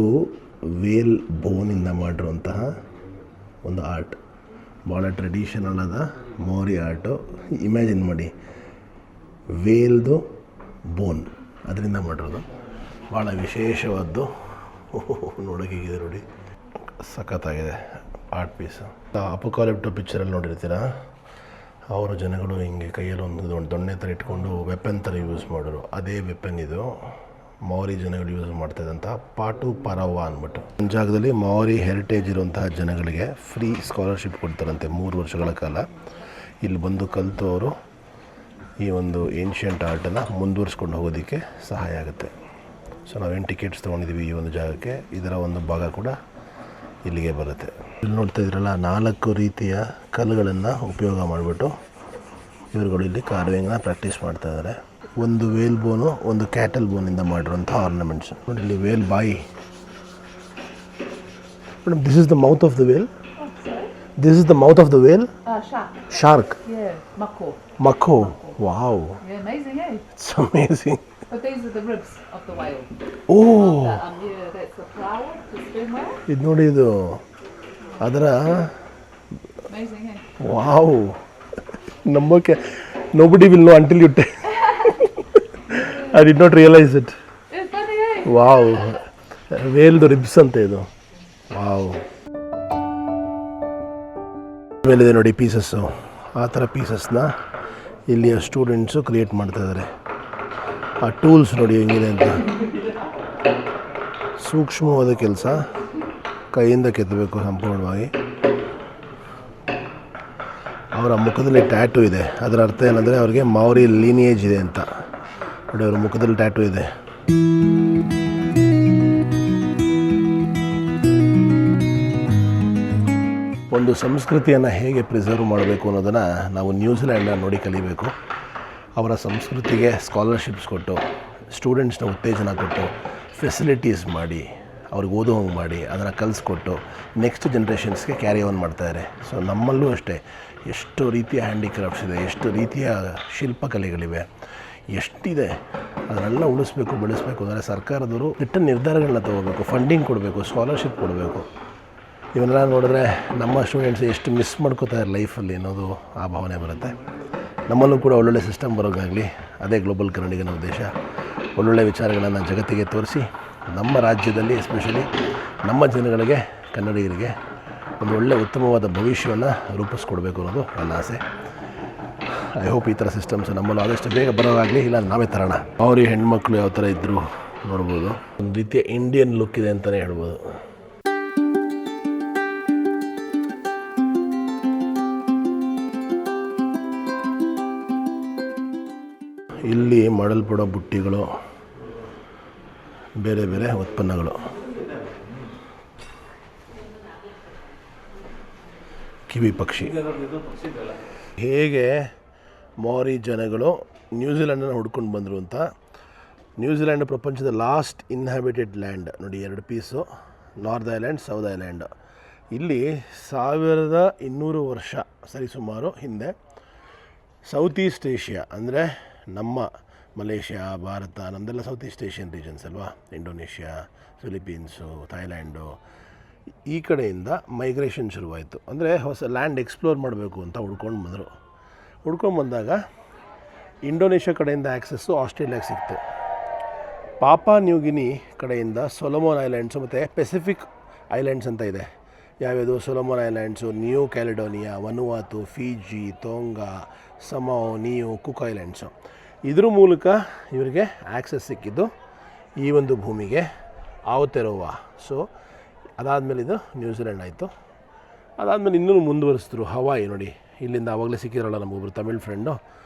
ವೇಲ್ ಬೋನಿಂದ ಮಾಡಿರುವಂತಹ ಒಂದು ಆರ್ಟ್. ಭಾಳ ಟ್ರೆಡಿಷನಲ್ ಆದ ಮಾವೋರಿ ಆರ್ಟು. ಇಮ್ಯಾಜಿನ್ ಮಾಡಿ, ವೇಲ್ದು ಬೋನ್ ಅದರಿಂದ ಮಾಡಿರೋದು, ಭಾಳ ವಿಶೇಷವಾದ್ದು. ನೋಡೋಕೆ ಹೀಗಿದೆ ನೋಡಿ, ಸಖತ್ತಾಗಿದೆ ಆರ್ಟ್ ಪೀಸು. ಅಪೋಕಾಲಿಪ್ಟೋ ಪಿಕ್ಚರಲ್ಲಿ ನೋಡಿರ್ತೀರ, ಅವರ ಜನಗಳು ಹಿಂಗೆ ಕೈಯಲ್ಲಿ ಒಂದು ದೊಣ್ಣೆ ಥರ ಇಟ್ಕೊಂಡು ವೆಪನ್ ಥರ ಯೂಸ್ ಮಾಡೋರು. ಅದೇ ವೆಪನ್ ಇದು ಮಾವೋರಿ ಜನಗಳು ಯೂಸ್ ಮಾಡ್ತಾಯಿದ್ದಂಥ ಪಾಟು ಪರವ್ವ ಅಂದ್ಬಿಟ್ಟು. ಒಂದು ಜಾಗದಲ್ಲಿ ಮಾವೋರಿ ಹೆರಿಟೇಜ್ ಇರುವಂತಹ ಜನಗಳಿಗೆ ಫ್ರೀ ಸ್ಕಾಲರ್ಶಿಪ್ ಕೊಡ್ತಾರಂತೆ 3 ವರ್ಷಗಳ ಕಾಲ. ಇಲ್ಲಿ ಬಂದು ಕಲಿತು ಅವರು ಈ ಒಂದು ಏನ್ಷಿಯಂಟ್ ಆರ್ಟನ್ನು ಮುಂದುವರಿಸ್ಕೊಂಡು ಹೋಗೋದಕ್ಕೆ ಸಹಾಯ ಆಗುತ್ತೆ. ಸೊ ನಾವೇನು ಟಿಕೆಟ್ಸ್ ತೊಗೊಂಡಿದ್ದೀವಿ ಈ ಒಂದು ಜಾಗಕ್ಕೆ, ಇದರ ಒಂದು ಭಾಗ ಕೂಡ ಇಲ್ಲಿಗೆ ಬರುತ್ತೆ. ಇಲ್ಲಿ ನೋಡ್ತಾ ಇದ್ರಲ್ಲ, 4 ರೀತಿಯ ಕಲ್ಲುಗಳನ್ನು ಉಪಯೋಗ ಮಾಡಿಬಿಟ್ಟು ಇವರುಗಳು ಇಲ್ಲಿ ಕಾರ್ವಿಂಗ್ನ ಪ್ರಾಕ್ಟೀಸ್ ಮಾಡ್ತಾ ಇದ್ದಾರೆ. ಒಂದು ವೇಲ್ ಬೋನು, ಒಂದು ಕ್ಯಾಟಲ್ ಬೋನಿಂದ ಮಾಡಿರುವಂಥ ಆರ್ನಮೆಂಟ್ಸ್. ನೋಡಿ ಇಲ್ಲಿ ವೇಲ್ ಬಾಯಿ. Madam, this is the mouth of the whale. This is the mouth of the whale? Shark. Shark. Yeah, mako. Mako. Wow. Yeah, amazing, eh? It's amazing. But these are the ribs of the whale. Oh. Yeah, that's the flower, the sperm whale. ಇದು ನೋಡಿ, ಇದು ಅದರ. Amazing, eh? Wow. ನಂಬೋಕೆ nobody will know until you tell. I did not realize it. It's funny, eh? Wow. whale ribs ಅಂತ ಇದು. Wow. ಮೇಲಿದೆ ನೋಡಿ pieces, ಆ ಥರ ಪೀಸಸ್ನ ಇಲ್ಲಿಯ ಸ್ಟೂಡೆಂಟ್ಸು ಕ್ರಿಯೇಟ್ ಮಾಡ್ತಾಯಿದ್ದಾರೆ. ಆ ಟೂಲ್ಸ್ ನೋಡಿ ಹೆಂಗಿದೆ ಅಂತ. ಸೂಕ್ಷ್ಮವಾದ ಕೆಲಸ, ಕೈಯಿಂದ ಕೆತ್ತಬೇಕು ಸಂಪೂರ್ಣವಾಗಿ. ಅವರ ಮುಖದಲ್ಲಿ ಟ್ಯಾಟೂ ಇದೆ, ಅದರ ಅರ್ಥ ಏನಂದರೆ ಅವ್ರಿಗೆ ಮಾವೋರಿ ಲೀನಿಯೇಜ್ ಇದೆ ಅಂತ. ನೋಡಿ, ಅವ್ರ ಮುಖದಲ್ಲಿ ಟ್ಯಾಟೂ ಇದೆ. ಒಂದು ಸಂಸ್ಕೃತಿಯನ್ನು ಹೇಗೆ ಪ್ರಿಸರ್ವ್ ಮಾಡಬೇಕು ಅನ್ನೋದನ್ನು ನಾವು ನ್ಯೂಜಿಲ್ಯಾಂಡನ್ನ ನೋಡಿ ಕಲಿಬೇಕು. ಅವರ ಸಂಸ್ಕೃತಿಗೆ ಸ್ಕಾಲರ್ಶಿಪ್ಸ್ ಕೊಟ್ಟು, ಸ್ಟೂಡೆಂಟ್ಸ್ನ ಉತ್ತೇಜನ ಕೊಟ್ಟು, ಫೆಸಿಲಿಟೀಸ್ ಮಾಡಿ, ಅವ್ರಿಗೆ ಓದೋ ಹಂಗೆ ಮಾಡಿ, ಅದನ್ನು ಕಲಿಸ್ಕೊಟ್ಟು ನೆಕ್ಸ್ಟ್ ಜನ್ರೇಷನ್ಸ್ಗೆ ಕ್ಯಾರಿ ಆನ್ ಮಾಡ್ತಾಯಿದ್ದಾರೆ. ಸೊ ನಮ್ಮಲ್ಲೂ ಅಷ್ಟೇ ಎಷ್ಟು ರೀತಿಯ ಹ್ಯಾಂಡಿಕ್ರಾಫ್ಟ್ಸ್ ಇದೆ, ಎಷ್ಟು ರೀತಿಯ ಶಿಲ್ಪಕಲೆಗಳಿವೆ, ಎಷ್ಟಿದೆ. ಅದನ್ನೆಲ್ಲ ಉಳಿಸ್ಬೇಕು, ಬೆಳೆಸಬೇಕು ಅಂದರೆ ಸರ್ಕಾರದವರು ದಿಟ್ಟ ನಿರ್ಧಾರಗಳನ್ನ ತೊಗೋಬೇಕು, ಫಂಡಿಂಗ್ ಕೊಡಬೇಕು, ಸ್ಕಾಲರ್ಶಿಪ್ ಕೊಡಬೇಕು. ಇವನ್ನೆಲ್ಲ ನೋಡಿದ್ರೆ ನಮ್ಮ ಸ್ಟೂಡೆಂಟ್ಸ್ ಎಷ್ಟು ಮಿಸ್ ಮಾಡ್ಕೋತಾರೆ ಲೈಫಲ್ಲಿ ಅನ್ನೋದು ಆ ಭಾವನೆ ಬರುತ್ತೆ. ನಮ್ಮಲ್ಲೂ ಕೂಡ ಒಳ್ಳೊಳ್ಳೆ ಸಿಸ್ಟಮ್ ಬರೋಕ್ಕಾಗಲಿ, ಅದೇ ಗ್ಲೋಬಲ್ ಕನ್ನಡಿಗನ ಉದ್ದೇಶ. ಒಳ್ಳೊಳ್ಳೆ ವಿಚಾರಗಳನ್ನು ಜಗತ್ತಿಗೆ ತೋರಿಸಿ ನಮ್ಮ ರಾಜ್ಯದಲ್ಲಿ ಎಸ್ಪೆಷಲಿ ನಮ್ಮ ಜನಗಳಿಗೆ, ಕನ್ನಡಿಗರಿಗೆ ಒಂದು ಒಳ್ಳೆಯ ಉತ್ತಮವಾದ ಭವಿಷ್ಯವನ್ನು ರೂಪಿಸ್ಕೊಡ್ಬೇಕು ಅನ್ನೋದು ನನ್ನ ಆಸೆ. ಐ ಹೋಪ್ ಈ ಥರ ಸಿಸ್ಟಮ್ಸ್ ನಮ್ಮಲ್ಲೂ ಆದಷ್ಟು ಬೇಗ ಬರೋದಾಗಲಿ, ಇಲ್ಲ ನಾವೇ ತರೋಣ. ಅವ್ರ ಹೆಣ್ಮಕ್ಳು ಯಾವ ಥರ ಇದ್ದರು ನೋಡ್ಬೋದು. ಒಂದು ರೀತಿಯ ಇಂಡಿಯನ್ ಲುಕ್ ಇದೆ ಅಂತಲೇ ಹೇಳ್ಬೋದು. ಇಲ್ಲಿ ಮಾಡಲ್ಪಡೋ ಬುಟ್ಟಿಗಳು, ಬೇರೆ ಬೇರೆ ಉತ್ಪನ್ನಗಳು. ಕಿವಿ ಪಕ್ಷಿ. ಹೇಗೆ ಮಾರಿ ಜನಗಳು ನ್ಯೂಜಿಲ್ಯಾಂಡನ್ನು ಹುಡ್ಕೊಂಡು ಬಂದರು ಅಂತ. ನ್ಯೂಜಿಲ್ಯಾಂಡ್ ಪ್ರಪಂಚದ ಲಾಸ್ಟ್ ಇನ್ಹ್ಯಾಬಿಟೆಡ್ ಲ್ಯಾಂಡ್ ನೋಡಿ, 2 piece, north island, south island. ಇಲ್ಲಿ 1200 ವರ್ಷ ಸರಿಸುಮಾರು ಹಿಂದೆ ಸೌತ್ ಈಸ್ಟ್ ಏಷ್ಯಾ ಅಂದರೆ ನಮ್ಮ ಮಲೇಷ್ಯಾ, ಭಾರತ, ನಮ್ಮದೆಲ್ಲ ಸೌತ್ ಈಸ್ಟ್ ಏಷ್ಯನ್ ರೀಜನ್ಸ್ ಅಲ್ವಾ, ಇಂಡೋನೇಷ್ಯಾ, ಫಿಲಿಪೀನ್ಸು, ಥೈಲ್ಯಾಂಡು, ಈ ಕಡೆಯಿಂದ ಮೈಗ್ರೇಷನ್ ಶುರುವಾಯಿತು. ಅಂದರೆ ಹೊಸ ಲ್ಯಾಂಡ್ ಎಕ್ಸ್ಪ್ಲೋರ್ ಮಾಡಬೇಕು ಅಂತ ಹುಡ್ಕೊಂಡು ಬಂದರು. ಹುಡ್ಕೊಂಡು ಬಂದಾಗ ಇಂಡೋನೇಷ್ಯಾ ಕಡೆಯಿಂದ ಆ್ಯಕ್ಸಸ್ಸು ಆಸ್ಟ್ರೇಲಿಯಾಗೆ ಸಿಕ್ತು. ಪಾಪಾ ನ್ಯೂಗಿನಿ ಕಡೆಯಿಂದ ಸೊಲೊಮೋನ್ ಐಲ್ಯಾಂಡ್ಸು ಮತ್ತು ಪೆಸಿಫಿಕ್ ಐಲ್ಯಾಂಡ್ಸ್ ಅಂತ ಇದೆ. ಯಾವ್ಯಾವುದು? Solomon Islands, New Caledonia, Vanuatu, Fiji, Tonga, Samoa, Niue, Cook Islands. ಇದ್ರ ಮೂಲಕ ಇವರಿಗೆ ಆ್ಯಕ್ಸಸ್ ಸಿಕ್ಕಿದ್ದು ಈ ಒಂದು ಭೂಮಿಗೆ, ಆವತೆರೋವಾ. ಸೊ ಅದಾದಮೇಲೆ ಇದು ನ್ಯೂಜಿಲ್ಯಾಂಡ್ ಆಯಿತು. ಅದಾದಮೇಲೆ ಇನ್ನೂ ಮುಂದುವರಿಸಿದ್ರು. ಹವಾಯಿ ನೋಡಿ, ಇಲ್ಲಿಂದ ಆವಾಗಲೇ ಸಿಕ್ಕಿರೋಲ್ಲ ನಮಗೊಬ್ಬರು ತಮಿಳ್ ಫ್ರೆಂಡು,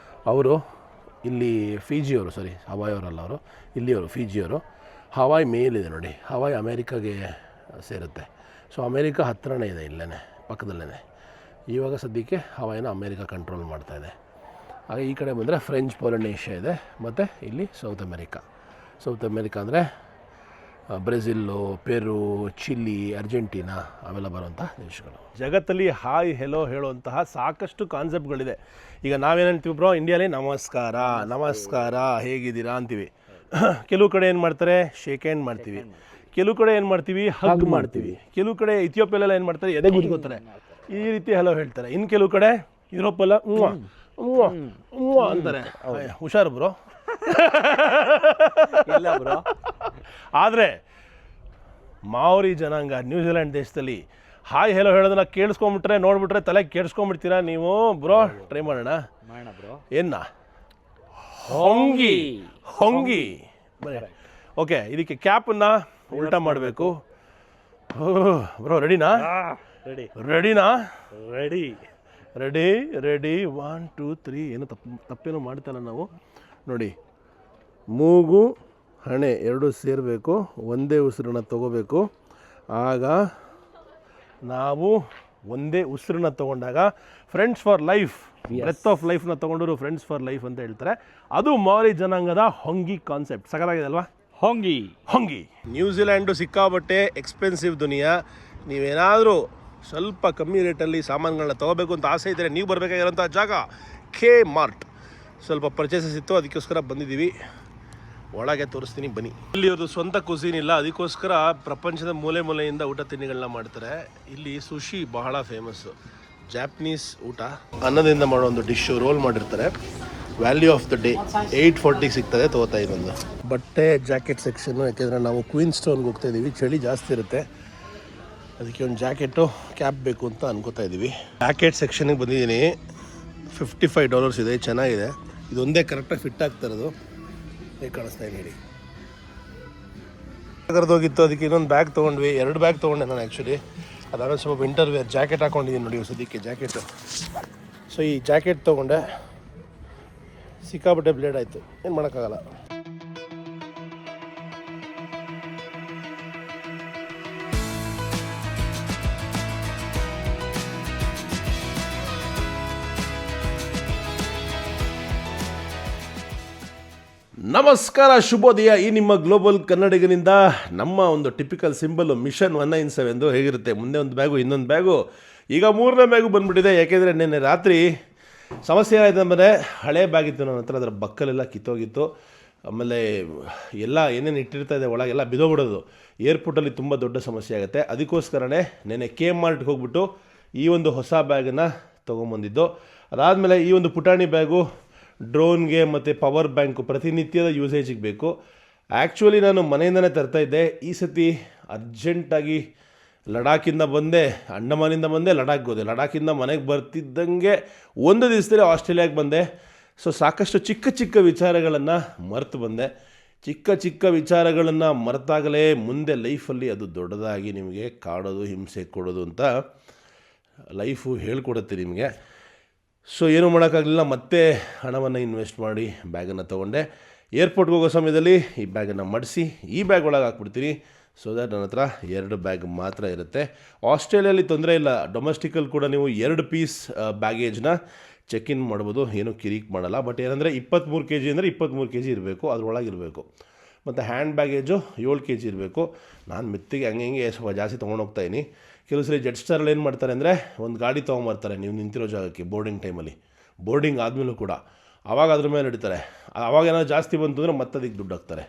ಅವರು ಇಲ್ಲಿ ಫಿಜಿಯವರು, ಸಾರಿ ಹವಾಯಿ ಅವರಲ್ಲ, ಅವರು ಇಲ್ಲಿಯವರು, ಫಿಜಿಯವರು. ಹವಾಯಿ ಮೇಲಿದೆ ನೋಡಿ, ಹವಾಯಿ ಅಮೇರಿಕಾಗೆ ಸೇರುತ್ತೆ. ಸೊ ಅಮೇರಿಕಾ ಹತ್ತಿರನೇ ಇದೆ, ಇಲ್ಲೇ ಪಕ್ಕದಲ್ಲೇ. ಇವಾಗ ಸದ್ಯಕ್ಕೆ ಹವಾಯಿನ ಅಮೇರಿಕಾ ಕಂಟ್ರೋಲ್ ಮಾಡ್ತಾಯಿದೆ. ಹಾಗೆ ಈ ಕಡೆ ಬಂದರೆ ಫ್ರೆಂಚ್ ಪೊಲಿನೇಷಿಯಾ ಇದೆ, ಮತ್ತು ಇಲ್ಲಿ ಸೌತ್ ಅಮೇರಿಕಾ. ಸೌತ್ ಅಮೇರಿಕಾ ಅಂದರೆ ಬ್ರೆಜಿಲ್ಲು, ಪೆರು, ಚಿಲಿ, ಅರ್ಜೆಂಟೀನಾ ಅವೆಲ್ಲ ಬರುವಂಥ ದೇಶಗಳು. ಜಗತ್ತಲ್ಲಿ ಹಾಯ್ ಹೆಲೋ ಹೇಳುವಂತಹ ಸಾಕಷ್ಟು ಕಾನ್ಸೆಪ್ಟ್ಗಳಿದೆ. ಈಗ ನಾವೇನಂತೀವಿ ಬ್ರೋ, ಇಂಡಿಯಾಲಿ ನಮಸ್ಕಾರ, ನಮಸ್ಕಾರ, ಹೇಗಿದ್ದೀರಾ ಅಂತೀವಿ. ಕೆಲವು ಕಡೆ ಏನು ಮಾಡ್ತಾರೆ, ಶೇಕ್ ಹ್ಯಾಂಡ್ ಮಾಡ್ತೀವಿ. ಕೆಲವು ಕಡೆ ಏನು ಮಾಡ್ತೀವಿ, ಹಗ್ ಮಾಡ್ತೀವಿ. ಕೆಲವು ಕಡೆ ಇಥಿಯೋಪಿಯಲ್ಲೆಲ್ಲ ಏನು ಮಾಡ್ತಾರೆ, ಎದೆ ಗುದ್ಕೋತಾರೆ, ಈ ರೀತಿ ಹೆಲೋ ಹೇಳ್ತಾರೆ. ಇನ್ನು ಕೆಲವು ಕಡೆ ಯುರೋಪೆಲ್ಲ ಅಂತಾರೆ. ಹುಷಾರು ಬ್ರೋ. ಇಲ್ಲ ಬ್ರೋ. ಆದರೆ ಮಾವರಿ ಜನಾಂಗ ನ್ಯೂಜಿಲ್ಯಾಂಡ್ ದೇಶದಲ್ಲಿ ಹಾಯ್ ಹೆಲೋ ಹೇಳೋದನ್ನ ಕೇಳಿಸ್ಕೊಂಬಿಟ್ರೆ, ನೋಡ್ಬಿಟ್ರೆ ತಲೆ ಕೇಳಿಸ್ಕೊಂಬಿಡ್ತೀರಾ ನೀವು ಬ್ರೋ. ಟ್ರೈ ಮಾಡೋಣ ಬ್ರೋ. ಏನ ಹೊಂಗಿ ಹೊಂಗಿ ಬರೀ. ಓಕೆ, ಇದಕ್ಕೆ ಕ್ಯಾಪನ್ನು ಉಲ್ಟಾ ಮಾಡಬೇಕು. ಬ್ರೋ ರೆಡಿನಾ? ರೆಡಿನಾ? ರೆಡಿ. 1 2 3. ಏನು ತಪ್ಪೇನೋ ಮಾಡ್ತಲ್ಲ ನಾವು. ನೋಡಿ, ಮೂಗು ಹಣೆ ಎರಡೂ ಸೇರಬೇಕು, ಒಂದೇ ಉಸಿರನ್ನ ತಗೋಬೇಕು. ಆಗ ನಾವು ಒಂದೇ ಉಸಿರನ್ನ ತೊಗೊಂಡಾಗ friends for life, breath of ಲೈಫ್ನ ತೊಗೊಂಡರು ಫ್ರೆಂಡ್ಸ್ ಫಾರ್ ಲೈಫ್ ಅಂತ ಹೇಳ್ತಾರೆ. ಅದು ಮಾರಿ ಜನಾಂಗದ ಹೊಂಗಿ ಕಾನ್ಸೆಪ್ಟ್. ಸಕಲಾಗಿದೆ ಅಲ್ವಾ? ಹೊಂಗಿ. ನ್ಯೂಜಿಲ್ಯಾಂಡು ಸಿಕ್ಕಾಬಟ್ಟೆ ಎಕ್ಸ್ಪೆನ್ಸಿವ್ ದುನಿಯಾ. ನೀವೇನಾದರೂ ಸ್ವಲ್ಪ ಕಮ್ಮಿ ರೇಟಲ್ಲಿ ಸಾಮಾನುಗಳನ್ನ ತೊಗೋಬೇಕು ಅಂತ ಆಸೆ ಇದ್ದರೆ ನೀವು ಬರಬೇಕಾಗಿರೋಂಥ ಜಾಗ ಕೆ ಮಾರ್ಟ್. ಸ್ವಲ್ಪ ಪರ್ಚೇಸಸ್ ಇತ್ತು, ಅದಕ್ಕೋಸ್ಕರ ಬಂದಿದ್ದೀವಿ. ಒಳಗೆ ತೋರಿಸ್ತೀನಿ ಬನ್ನಿ. ಇಲ್ಲಿ ಅವ್ರದ್ದು ಸ್ವಂತ ಕುಸೀನ್ ಇಲ್ಲ, ಅದಕ್ಕೋಸ್ಕರ ಪ್ರಪಂಚದ ಮೂಲೆ ಮೂಲೆಯಿಂದ ಊಟ ತಿಂಡಿಗಳನ್ನ ಮಾಡ್ತಾರೆ. ಇಲ್ಲಿ ಸುಶಿ ಬಹಳ ಫೇಮಸ್ಸು, ಜಾಪನೀಸ್ ಊಟ. ಅನ್ನದಿಂದ ಮಾಡೋ ಒಂದು ಡಿಶ್ಶು ರೋಲ್ ಮಾಡಿರ್ತಾರೆ. ವ್ಯಾಲ್ಯೂ ಆಫ್ ದ ಡೇ 840 ಸಿಗ್ತದೆ. ತೊಗೋತಾ ಇದೊಂದು ಬಟ್ಟೆ ಜಾಕೆಟ್ ಸೆಕ್ಷನ್ನು, ಯಾಕೆಂದರೆ ನಾವು ಕ್ವೀನ್ ಸ್ಟೋನ್ಗೆ ಹೋಗ್ತಾ ಇದ್ದೀವಿ, ಚಳಿ ಜಾಸ್ತಿ ಇರುತ್ತೆ. ಅದಕ್ಕೆ ಒಂದು ಜಾಕೆಟು ಕ್ಯಾಪ್ ಬೇಕು ಅಂತ ಅನ್ಕೋತಾ ಇದ್ದೀವಿ. ಜಾಕೆಟ್ ಸೆಕ್ಷನ್ಗೆ ಬಂದಿದ್ದೀನಿ. $55 ಇದೆ, ಚೆನ್ನಾಗಿದೆ. ಇದೊಂದೇ ಕರೆಕ್ಟಾಗಿ ಫಿಟ್ ಆಗ್ತಾ ಇರೋದು. ಹೇಗೆ ಕಾಣಿಸ್ತಾ ಇದೆ ಹೇಳಿ. ಕರೆದೋಗಿತ್ತು, ಅದಕ್ಕೆ ಇನ್ನೊಂದು ಬ್ಯಾಗ್ ತೊಗೊಂಡ್ವಿ. 2 ಬ್ಯಾಗ್ ತೊಗೊಂಡೆ ನಾನು ಆ್ಯಕ್ಚುಲಿ. ಅದಾದ್ಮೇಲೆ ಸ್ವಲ್ಪ ವಿಂಟರ್ ವೇರ್ ಜಾಕೆಟ್ ಹಾಕ್ಕೊಂಡಿದ್ದೀನಿ ನೋಡಿ ಸದ್ಯಕ್ಕೆ ಜಾಕೆಟು. ಸೊ ಈ ಜಾಕೆಟ್ ತೊಗೊಂಡೆ, ಸಿಕ್ಕಾಪಟ್ಟೆ ಬ್ಲೇಡ್ ಆಯಿತು, ಏನು ಮಾಡೋಕ್ಕಾಗಲ್ಲ. ನಮಸ್ಕಾರ, ಶುಭೋದಯ. ಈ ನಿಮ್ಮ ಗ್ಲೋಬಲ್ ಕನ್ನಡಿಗನಿಂದ ನಮ್ಮ ಒಂದು ಟಿಪಿಕಲ್ ಸಿಂಬಲ್ ಮಿಷನ್ 197 ಹೇಗಿರುತ್ತೆ. ಮುಂದೆ ಒಂದು ಬ್ಯಾಗು, ಇನ್ನೊಂದು ಬ್ಯಾಗು, ಈಗ 3ನೇ ಬ್ಯಾಗು ಬಂದುಬಿಟ್ಟಿದೆ. ಯಾಕೆಂದರೆ ನಿನ್ನೆ ರಾತ್ರಿ ಸಮಸ್ಯೆ ಏನಾಯಿತು ಅಂದರೆ, ಹಳೆ ಬ್ಯಾಗ್ ಇತ್ತು ನನ್ನ ಹತ್ರ, ಅದರ ಬಕ್ಕಲೆಲ್ಲ ಕಿತ್ತೋಗಿತ್ತು. ಆಮೇಲೆ ಎಲ್ಲ ಏನೇನು ಇಟ್ಟಿರ್ತಾ ಇದೆ ಒಳಗೆಲ್ಲ ಬಿದೋಗ್ಬಿಡೋದು. ಏರ್ಪೋರ್ಟಲ್ಲಿ ತುಂಬ ದೊಡ್ಡ ಸಮಸ್ಯೆ ಆಗುತ್ತೆ. ಅದಕ್ಕೋಸ್ಕರನೇ ನೆನ್ನೆ KMart ಹೋಗ್ಬಿಟ್ಟು ಈ ಒಂದು ಹೊಸ ಬ್ಯಾಗನ್ನು ತೊಗೊಂಬಂದಿದ್ದು. ಅದಾದಮೇಲೆ ಈ ಒಂದು ಪುಟಾಣಿ ಬ್ಯಾಗು ಡ್ರೋನ್ಗೆ ಮತ್ತು ಪವರ್ ಬ್ಯಾಂಕು ಪ್ರತಿನಿತ್ಯದ ಯೂಸೇಜಿಗೆ ಬೇಕು. ಆ್ಯಕ್ಚುಲಿ ನಾನು ಮನೆಯಿಂದನೇ ತರ್ತಾಯಿದ್ದೆ. ಈ ಸತಿ ಅರ್ಜೆಂಟಾಗಿ ಲಡಾಖಿಂದ ಬಂದೆ, ಅಂಡಮಾನಿಂದ ಬಂದೆ, ಲಡಾಖ್ಗೆ ಹೋದೆ. ಲಡಾಖಿಂದ ಮನೆಗೆ ಬರ್ತಿದ್ದಂಗೆ ಒಂದು ದಿವಸದಲ್ಲಿ ಆಸ್ಟ್ರೇಲಿಯಾಗೆ ಬಂದೆ. ಸೊ ಸಾಕಷ್ಟು ಚಿಕ್ಕ ಚಿಕ್ಕ ವಿಚಾರಗಳನ್ನು ಮರೆತು ಬಂದೆ. ಚಿಕ್ಕ ಚಿಕ್ಕ ವಿಚಾರಗಳನ್ನು ಮರೆತಾಗಲೇ ಮುಂದೆ ಲೈಫಲ್ಲಿ ಅದು ದೊಡ್ಡದಾಗಿ ನಿಮಗೆ ಕಾಡೋದು, ಹಿಂಸೆ ಕೊಡೋದು ಅಂತ ಲೈಫು ಹೇಳ್ಕೊಡುತ್ತೆ ನಿಮಗೆ. ಸೊ ಏನೂ ಮಾಡೋಕ್ಕಾಗಲಿಲ್ಲ, ಮತ್ತೆ ಹಣವನ್ನು ಇನ್ವೆಸ್ಟ್ ಮಾಡಿ ಬ್ಯಾಗನ್ನು ತೊಗೊಂಡೆ. ಏರ್ಪೋರ್ಟ್ಗೆ ಹೋಗೋ ಸಮಯದಲ್ಲಿ ಈ ಬ್ಯಾಗನ್ನು ಮಡಿಸಿ ಈ ಬ್ಯಾಗ್ ಒಳಗೆ ಹಾಕ್ಬಿಡ್ತೀನಿ. ಸೊ ದ್ಯಾಟ್ ನನ್ನ ಹತ್ರ 2 ಬ್ಯಾಗ್ ಮಾತ್ರ ಇರುತ್ತೆ. ಆಸ್ಟ್ರೇಲಿಯಲ್ಲಿ ತೊಂದರೆ ಇಲ್ಲ. ಡೊಮೆಸ್ಟಿಕಲ್ಲಿ ಕೂಡ ನೀವು 2 ಪೀಸ್ ಬ್ಯಾಗೇಜ್ನ ಚೆಕ್ ಇನ್ ಮಾಡ್ಬೋದು, ಏನೂ ಕಿರಿಕ್ ಮಾಡಲ್ಲ. ಬಟ್ ಏನಂದರೆ 23 kg ಅಂದರೆ 23 kg ಇರಬೇಕು, ಅದರೊಳಗಿರಬೇಕು. ಮತ್ತು ಹ್ಯಾಂಡ್ ಬ್ಯಾಗೇಜು 7 kg ಇರಬೇಕು. ನಾನು ಮಿತ್ತಿಗೆ ಹಂಗೆ ಸ್ವಲ್ಪ ಜಾಸ್ತಿ ತೊಗೊಂಡೋಗ್ತಾಯಿನಿ. ಕೆಲವು ಸರಿ ಜೆಟ್ ಸ್ಟಾರಲ್ಲಿ ಏನು ಮಾಡ್ತಾರೆ ಅಂದರೆ, ಒಂದು ಗಾಡಿ ತೊಗೊಂಬರ್ತಾರೆ ನೀವು ನಿಂತಿರೋ ಜಾಗಕ್ಕೆ ಬೋರ್ಡಿಂಗ್ ಟೈಮಲ್ಲಿ, ಬೋರ್ಡಿಂಗ್ ಆದಮೇಲೂ ಕೂಡ ಆವಾಗ ಅದ್ರ ಮೇಲೆ ಇಡ್ತಾರೆ. ಆವಾಗ ಏನಾದ್ರು ಜಾಸ್ತಿ ಬಂತು ಅಂದರೆ ಮತ್ತೆ ಅದಕ್ಕೆ ದುಡ್ಡು ಹಾಕ್ತಾರೆ.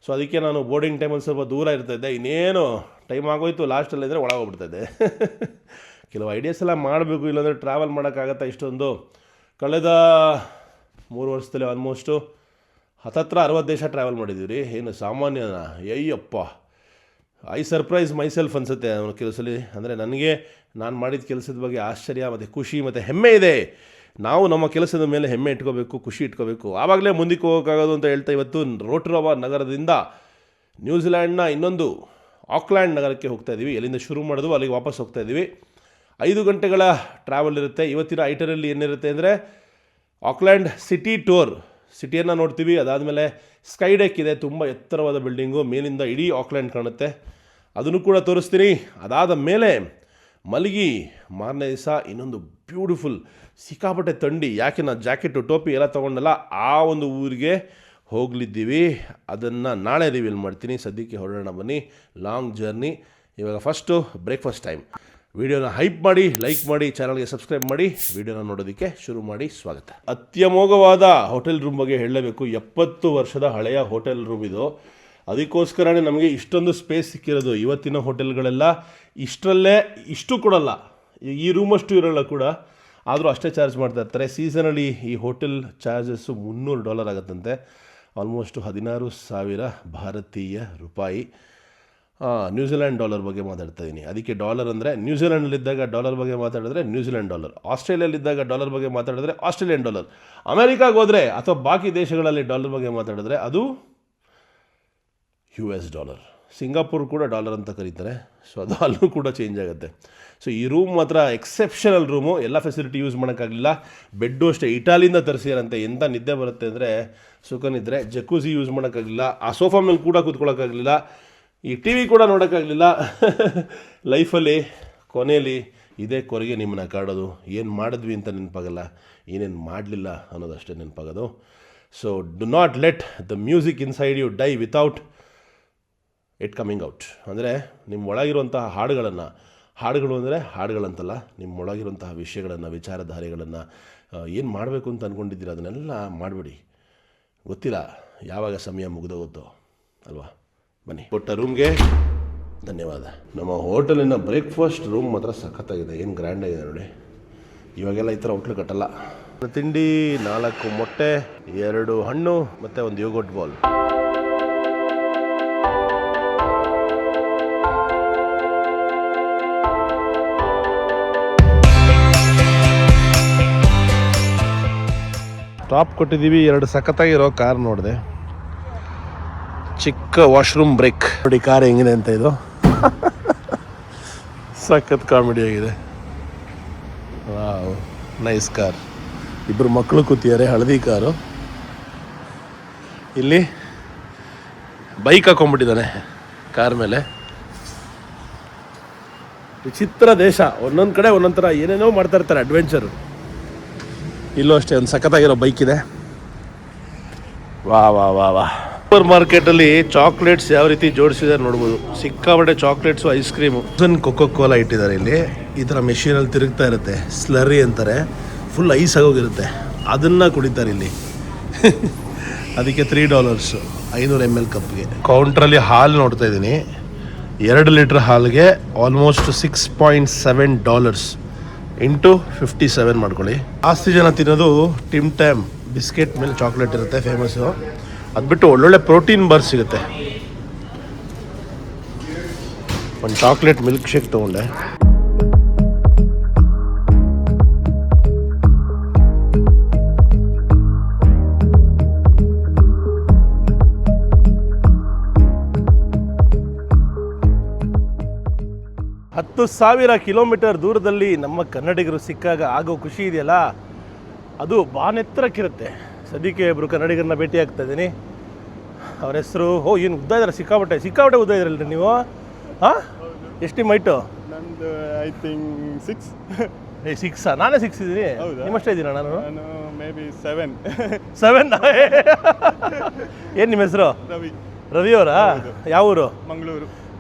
ಸೊ ಅದಕ್ಕೆ ನಾನು ಬೋರ್ಡಿಂಗ್ ಟೈಮಲ್ಲಿ ಸ್ವಲ್ಪ ದೂರ ಇರ್ತಾಯಿದ್ದೆ. ಇನ್ನೇನು ಟೈಮ್ ಆಗೋಯ್ತು ಲಾಸ್ಟಲ್ಲಿ ಇದ್ದರೆ ಒಳಗೆ ಹೋಗ್ಬಿಡ್ತಾಯಿದ್ದೆ. ಕೆಲವು ಐಡಿಯಾಸ್ ಎಲ್ಲ ಮಾಡಬೇಕು, ಇಲ್ಲಾಂದರೆ ಟ್ರಾವೆಲ್ ಮಾಡೋಕ್ಕಾಗತ್ತಾ ಇಷ್ಟೊಂದು. ಕಳೆದ 3 ವರ್ಷದಲ್ಲಿ ಆಲ್ಮೋಸ್ಟು 60 ದೇಶ ಟ್ರಾವೆಲ್ ಮಾಡಿದ್ದೀವಿ ರೀ. ಏನು ಸಾಮಾನ್ಯನ? ಅಯ್ಯಪ್ಪ, ಐ ಸರ್ಪ್ರೈಸ್ ಮೈಸೆಲ್ಫ್ ಅನಿಸುತ್ತೆ ಕೆಲವು ಸಲ. ಅಂದರೆ ನನಗೆ ನಾನು ಮಾಡಿದ ಕೆಲಸದ ಬಗ್ಗೆ ಆಶ್ಚರ್ಯ ಮತ್ತು ಖುಷಿ ಮತ್ತು ಹೆಮ್ಮೆ ಇದೆ. ನಾವು ನಮ್ಮ ಕೆಲಸದ ಮೇಲೆ ಹೆಮ್ಮೆ ಇಟ್ಕೋಬೇಕು, ಖುಷಿ ಇಟ್ಕೋಬೇಕು, ಆವಾಗಲೇ ಮುಂದಕ್ಕೆ ಹೋಗೋಕ್ಕಾಗೋದು ಅಂತ ಹೇಳ್ತಾ ಇವತ್ತು ರೋಟೊರವಾ ನಗರದಿಂದ ನ್ಯೂಜಿಲ್ಯಾಂಡ್ನ ಇನ್ನೊಂದು ಆಕ್ಲ್ಯಾಂಡ್ ನಗರಕ್ಕೆ ಹೋಗ್ತಾ ಇದ್ದೀವಿ. ಎಲ್ಲಿಂದ ಶುರು ಮಾಡಿದ್ವು ಅಲ್ಲಿಗೆ ವಾಪಸ್ ಹೋಗ್ತಾ ಇದ್ದೀವಿ. 5 ಗಂಟೆಗಳ ಟ್ರಾವೆಲ್ ಇರುತ್ತೆ. ಇವತ್ತಿನ ಐಟರಲ್ಲಿ ಏನಿರುತ್ತೆ ಅಂದರೆ, ಆಕ್ಲ್ಯಾಂಡ್ ಸಿಟಿ ಟೂರ್, ಸಿಟಿಯನ್ನು ನೋಡ್ತೀವಿ. ಅದಾದಮೇಲೆ ಸ್ಕೈ ಡೆಕ್ ಇದೆ, ತುಂಬ ಎತ್ತರವಾದ ಬಿಲ್ಡಿಂಗು, ಮೇಲಿಂದ ಇಡೀ ಆಕ್ಲ್ಯಾಂಡ್ ಕಾಣುತ್ತೆ, ಅದನ್ನು ಕೂಡ ತೋರಿಸ್ತೀನಿ. ಅದಾದ ಮೇಲೆ ಮಲಗಿ ಮಾರನೇ ದಿವಸ ಇನ್ನೊಂದು ಬ್ಯೂಟಿಫುಲ್ ಸಿಕ್ಕಾಪಟ್ಟೆ ಥಂಡಿ, ಯಾಕೆ ನಾನು ಜಾಕೆಟು ಟೋಪಿ ಎಲ್ಲ ತೊಗೊಂಡಲ್ಲ, ಆ ಒಂದು ಊರಿಗೆ ಹೋಗಲಿದ್ದೀವಿ. ಅದನ್ನು ನಾಳೆ ರಿವೀಲ್ ಮಾಡ್ತೀನಿ. ಸದ್ಯಕ್ಕೆ ಹೊರಡೋಣ ಬನ್ನಿ. Long journey. ಇವಾಗ ಫಸ್ಟು ಬ್ರೇಕ್ಫಾಸ್ಟ್ ಟೈಮ್. ವಿಡಿಯೋನ ಹೈಪ್ ಮಾಡಿ, ಲೈಕ್ ಮಾಡಿ, ಚಾನಲ್ಗೆ ಸಬ್ಸ್ಕ್ರೈಬ್ ಮಾಡಿ, ವಿಡಿಯೋನ ನೋಡೋದಕ್ಕೆ ಶುರು ಮಾಡಿ. ಸ್ವಾಗತ. ಅತ್ಯಮೋಘವಾದ ಹೋಟೆಲ್ ರೂಮ್ ಬಗ್ಗೆ ಹೇಳಲೇಬೇಕು. 70 ವರ್ಷದ ಹಳೆಯ ಹೋಟೆಲ್ ರೂಮ್ ಇದು. ಅದಕ್ಕೋಸ್ಕರನೇ ನಮಗೆ ಇಷ್ಟೊಂದು ಸ್ಪೇಸ್ ಸಿಕ್ಕಿರೋದು. ಇವತ್ತಿನ ಹೋಟೆಲ್ಗಳೆಲ್ಲ ಇಷ್ಟರಲ್ಲೇ ಇಷ್ಟು ಕೊಡಲ್ಲ, ಈ ರೂಮಷ್ಟು ಇರೋಲ್ಲ ಕೂಡ, ಆದರೂ ಅಷ್ಟೇ ಚಾರ್ಜ್ ಮಾಡ್ತಾ ಇರ್ತಾರೆ. ಸೀಸನಲ್ಲಿ ಈ ಹೋಟೆಲ್ ಚಾರ್ಜಸ್ಸು $300 ಆಗುತ್ತಂತೆ, ಆಲ್ಮೋಸ್ಟು 16,000 ಭಾರತೀಯ ರೂಪಾಯಿ. ನ್ಯೂಜಿಲ್ಯಾಂಡ್ ಡಾಲರ್ ಬಗ್ಗೆ ಮಾತಾಡ್ತಾ ಇದ್ದೀನಿ. ಅದಕ್ಕೆ ಡಾಲರ್ ಅಂದರೆ, ನ್ಯೂಜಿಲ್ಯಾಂಡಲ್ಲಿದ್ದಾಗ ಡಾಲರ್ ಬಗ್ಗೆ ಮಾತಾಡಿದ್ರೆ ನ್ಯೂಜಿಲ್ಯಾಂಡ್ ಡಾಲರ್, ಆಸ್ಟ್ರೇಲಿಯಲ್ಲಿದ್ದಾಗ ಡಾಲರ್ ಬಗ್ಗೆ ಮಾತಾಡಿದ್ರೆ ಆಸ್ಟ್ರೇಲಿಯನ್ ಡಾಲರ್, ಅಮೆರಿಕಾಗೆ ಹೋದರೆ ಅಥವಾ ಬಾಕಿ ದೇಶಗಳಲ್ಲಿ ಡಾಲರ್ ಬಗ್ಗೆ ಮಾತಾಡಿದ್ರೆ ಅದು US ಡಾಲರ್. ಸಿಂಗಾಪುರ್ ಕೂಡ ಡಾಲರ್ ಅಂತ ಕರೀತಾರೆ. ಸೊ ಅದು ಅಲ್ಲೂ ಕೂಡ ಚೇಂಜ್ ಆಗುತ್ತೆ. ಸೊ ಈ ರೂಮ್ ಮಾತ್ರ ಎಕ್ಸೆಪ್ಷನಲ್ ರೂಮು. ಎಲ್ಲ ಫೆಸಿಲಿಟಿ ಯೂಸ್ ಮಾಡೋಕ್ಕಾಗಲಿಲ್ಲ. ಬೆಡ್ಡು ಅಷ್ಟೇ ಇಟಾಲಿಯಿಂದ ತರಿಸಿರಂತೆ. ಎಂಥ ನಿದ್ದೆ ಬರುತ್ತೆ ಅಂದರೆ ಸುಖ ನಿದ್ರೆ. ಜಕೂಸಿ ಯೂಸ್ ಮಾಡೋಕ್ಕಾಗಲಿಲ್ಲ. ಆ ಸೋಫಾ ಮೇಲೆ ಕೂಡ ಕೂತ್ಕೊಳ್ಳೋಕ್ಕಾಗಲಿಲ್ಲ. ಈ ಟಿ ವಿ ಕೂಡ ನೋಡೋಕ್ಕಾಗಲಿಲ್ಲ. ಲೈಫಲ್ಲಿ ಕೊನೆಯಲ್ಲಿ ಇದೇ ಕೊರಗೆ ನಿಮ್ಮನ್ನ ಕಾಡೋದು. ಏನು ಮಾಡಿದ್ವಿ ಅಂತ ನೆನಪಾಗಲ್ಲ, ಏನೇನು ಮಾಡಲಿಲ್ಲ ಅನ್ನೋದಷ್ಟೇ ನೆನಪಾಗೋದು. So do not let the music inside you die without it coming out. ಅಂದರೆ ನಿಮ್ಮ ಒಳಗಿರುವಂತಹ ಹಾಡುಗಳು ಅಂದರೆ ಹಾಡುಗಳಂತಲ್ಲ, ನಿಮ್ಮ ಒಳಗಿರುವಂತಹ ವಿಷಯಗಳನ್ನು, ವಿಚಾರಧಾರೆಗಳನ್ನು, ಏನು ಮಾಡಬೇಕು ಅಂತ ಅಂದ್ಕೊಂಡಿದ್ದೀರ ಅದನ್ನೆಲ್ಲ ಮಾಡಬೇಡಿ. ಗೊತ್ತಿಲ್ಲ ಯಾವಾಗ ಸಮಯ ಮುಗಿದೋಗುತ್ತೋ ಅಲ್ವಾ. ಬನ್ನಿ. ಕೊಟ್ಟ ರೂಮ್ಗೆ ಧನ್ಯವಾದ. ನಮ್ಮ ಹೋಟೆಲಿನ ಬ್ರೇಕ್ಫಾಸ್ಟ್ ರೂಮ್ ಮಾತ್ರ ಸಖತ್ತಾಗಿದೆ. ಏನು ಗ್ರ್ಯಾಂಡ್ ಆಗಿದೆ ನೋಡಿ. ಇವಾಗೆಲ್ಲ ಈ ಥರ ಹೋಟ್ಲು ಕಟ್ಟಲ್ಲ. ತಿಂಡಿ 4 ಮೊಟ್ಟೆ, 2 ಹಣ್ಣು ಮತ್ತು ಒಂದು ಯೋಗರ್ಟ್ ಬಾಲ್. ಟಾಪ್ ಕೊಟ್ಟಿದ್ದೀವಿ. 2 ಸಖತ್ತಾಗಿರೋ ಕಾರ್ ನೋಡಿದೆ. ಚಿಕ್ಕ ವಾಶ್ರೂಮ್ ಬ್ರೇಕ್ ನೋಡಿ ಕಾರ್ ಹೆಂಗಿದೆ ಅಂತ. ಇದು ಸಖತ್ ಕಾಮಿಡಿ ಆಗಿದೆ. Wow, nice car. 2 ಮಕ್ಕಳು ಕೂತಿದ್ದಾರೆ. ಹಳದಿ ಕಾರು. ಇಲ್ಲಿ ಬೈಕ್ ಹಾಕೊಂಡ್ಬಿಟ್ಟಿದ್ದಾನೆ ಕಾರ್ ಮೇಲೆ. ವಿಚಿತ್ರ ದೇಶ. ಒಂದೊಂದು ಕಡೆ ಒಂದೊಂದು ಥರ ಏನೇನೋ ಮಾಡ್ತಾ ಇರ್ತಾರೆ, ಅಡ್ವೆಂಚರು. ಇಲ್ಲೂ ಅಷ್ಟೇ ಒಂದು ಸಖತ್ತಾಗಿರೋ ಬೈಕ್ ಇದೆ. ವಾ ವಾ ವಾ ವಾ. ಸೂಪರ್ ಮಾರ್ಕೆಟಲ್ಲಿ ಚಾಕ್ಲೇಟ್ಸ್ ಯಾವ ರೀತಿ ಜೋಡಿಸಿದ್ದಾರೆ ನೋಡ್ಬೋದು. ಸಿಕ್ಕಾಪಟ್ಟೆ chocolates, ice cream, cocoa Cola ಇಟ್ಟಿದ್ದಾರೆ ಇಲ್ಲಿ. ಈ ಥರ ಮೆಷಿನಲ್ಲಿ ತಿರುಗ್ತಾ ಇರುತ್ತೆ, ಸ್ಲರ್ರಿ ಅಂತಾರೆ, ಫುಲ್ ಐಸ್ ಆಗೋಗಿರುತ್ತೆ, ಅದನ್ನು ಕುಡಿತಾರೆ ಇಲ್ಲಿ. ಅದಕ್ಕೆ $3 500 ml ಕಪ್ಗೆ. ಕೌಂಟ್ರಲ್ಲಿ ಹಾಲು ನೋಡ್ತಾ ಇದ್ದೀನಿ, 2 ಲೀಟ್ರ್ ಹಾಲಿಗೆ ಆಲ್ಮೋಸ್ಟ್ $6.7 ಇಂಟು 57 ಮಾಡ್ಕೊಳ್ಳಿ. ಜಾಸ್ತಿ ಜನ ತಿನ್ನೋದು ಟಿಮ್ ಟ್ಯಾಮ್ ಬಿಸ್ಕೆಟ್ ಮೇಲೆ ಚಾಕ್ಲೇಟ್ ಇರುತ್ತೆ, ಫೇಮಸ್ಸು. ಅದು ಬಿಟ್ಟು ಒಳ್ಳೊಳ್ಳೆ ಪ್ರೋಟೀನ್ ಬಾರ್ ಸಿಗುತ್ತೆ. ಒಂದು ಚಾಕ್ಲೇಟ್ ಮಿಲ್ಕ್ ಶೇಕ್ ತೊಗೊಂಡೆ. ಹತ್ತು 1000 ಕಿಲೋಮೀಟರ್ ದೂರದಲ್ಲಿ ನಮ್ಮ ಕನ್ನಡಿಗರು ಸಿಕ್ಕಾಗ ಆಗೋ ಖುಷಿ ಇದೆಯಲ್ಲ, ಅದು ಬಾನೆತ್ತರಕ್ಕಿರುತ್ತೆ. ಸದ್ಯಕ್ಕೆ ಒಬ್ಬರು ಕನ್ನಡಿಗರನ್ನ ಭೇಟಿ ಆಗ್ತಾ ಇದ್ದೀನಿ. ಅವ್ರ ಹೆಸರು ಏನು ಉದ್ದ ಇದ್ದಾರೆ, ಸಿಕ್ಕಾಪಟ್ಟೆ ಉದ್ದ ಇದ್ರಲ್ರಿ ನೀವು. ಹಾಂ, ಎಷ್ಟು ನಿಮ್ಮ ಹೈಟು? ನಂದು ಐ ಥಿಂಕ್ 6. 6 ನಾನೇ 6 ಇದ್ದೀನಿ. ನಿಮ್ಮಷ್ಟೇ ಇದ್ದೀನ ನಾನು? May be 7. ಏನು ನಿಮ್ಮ ಹೆಸರು? ರವಿ. ರವಿ ಅವರಾ? ಯಾವ ಊರು?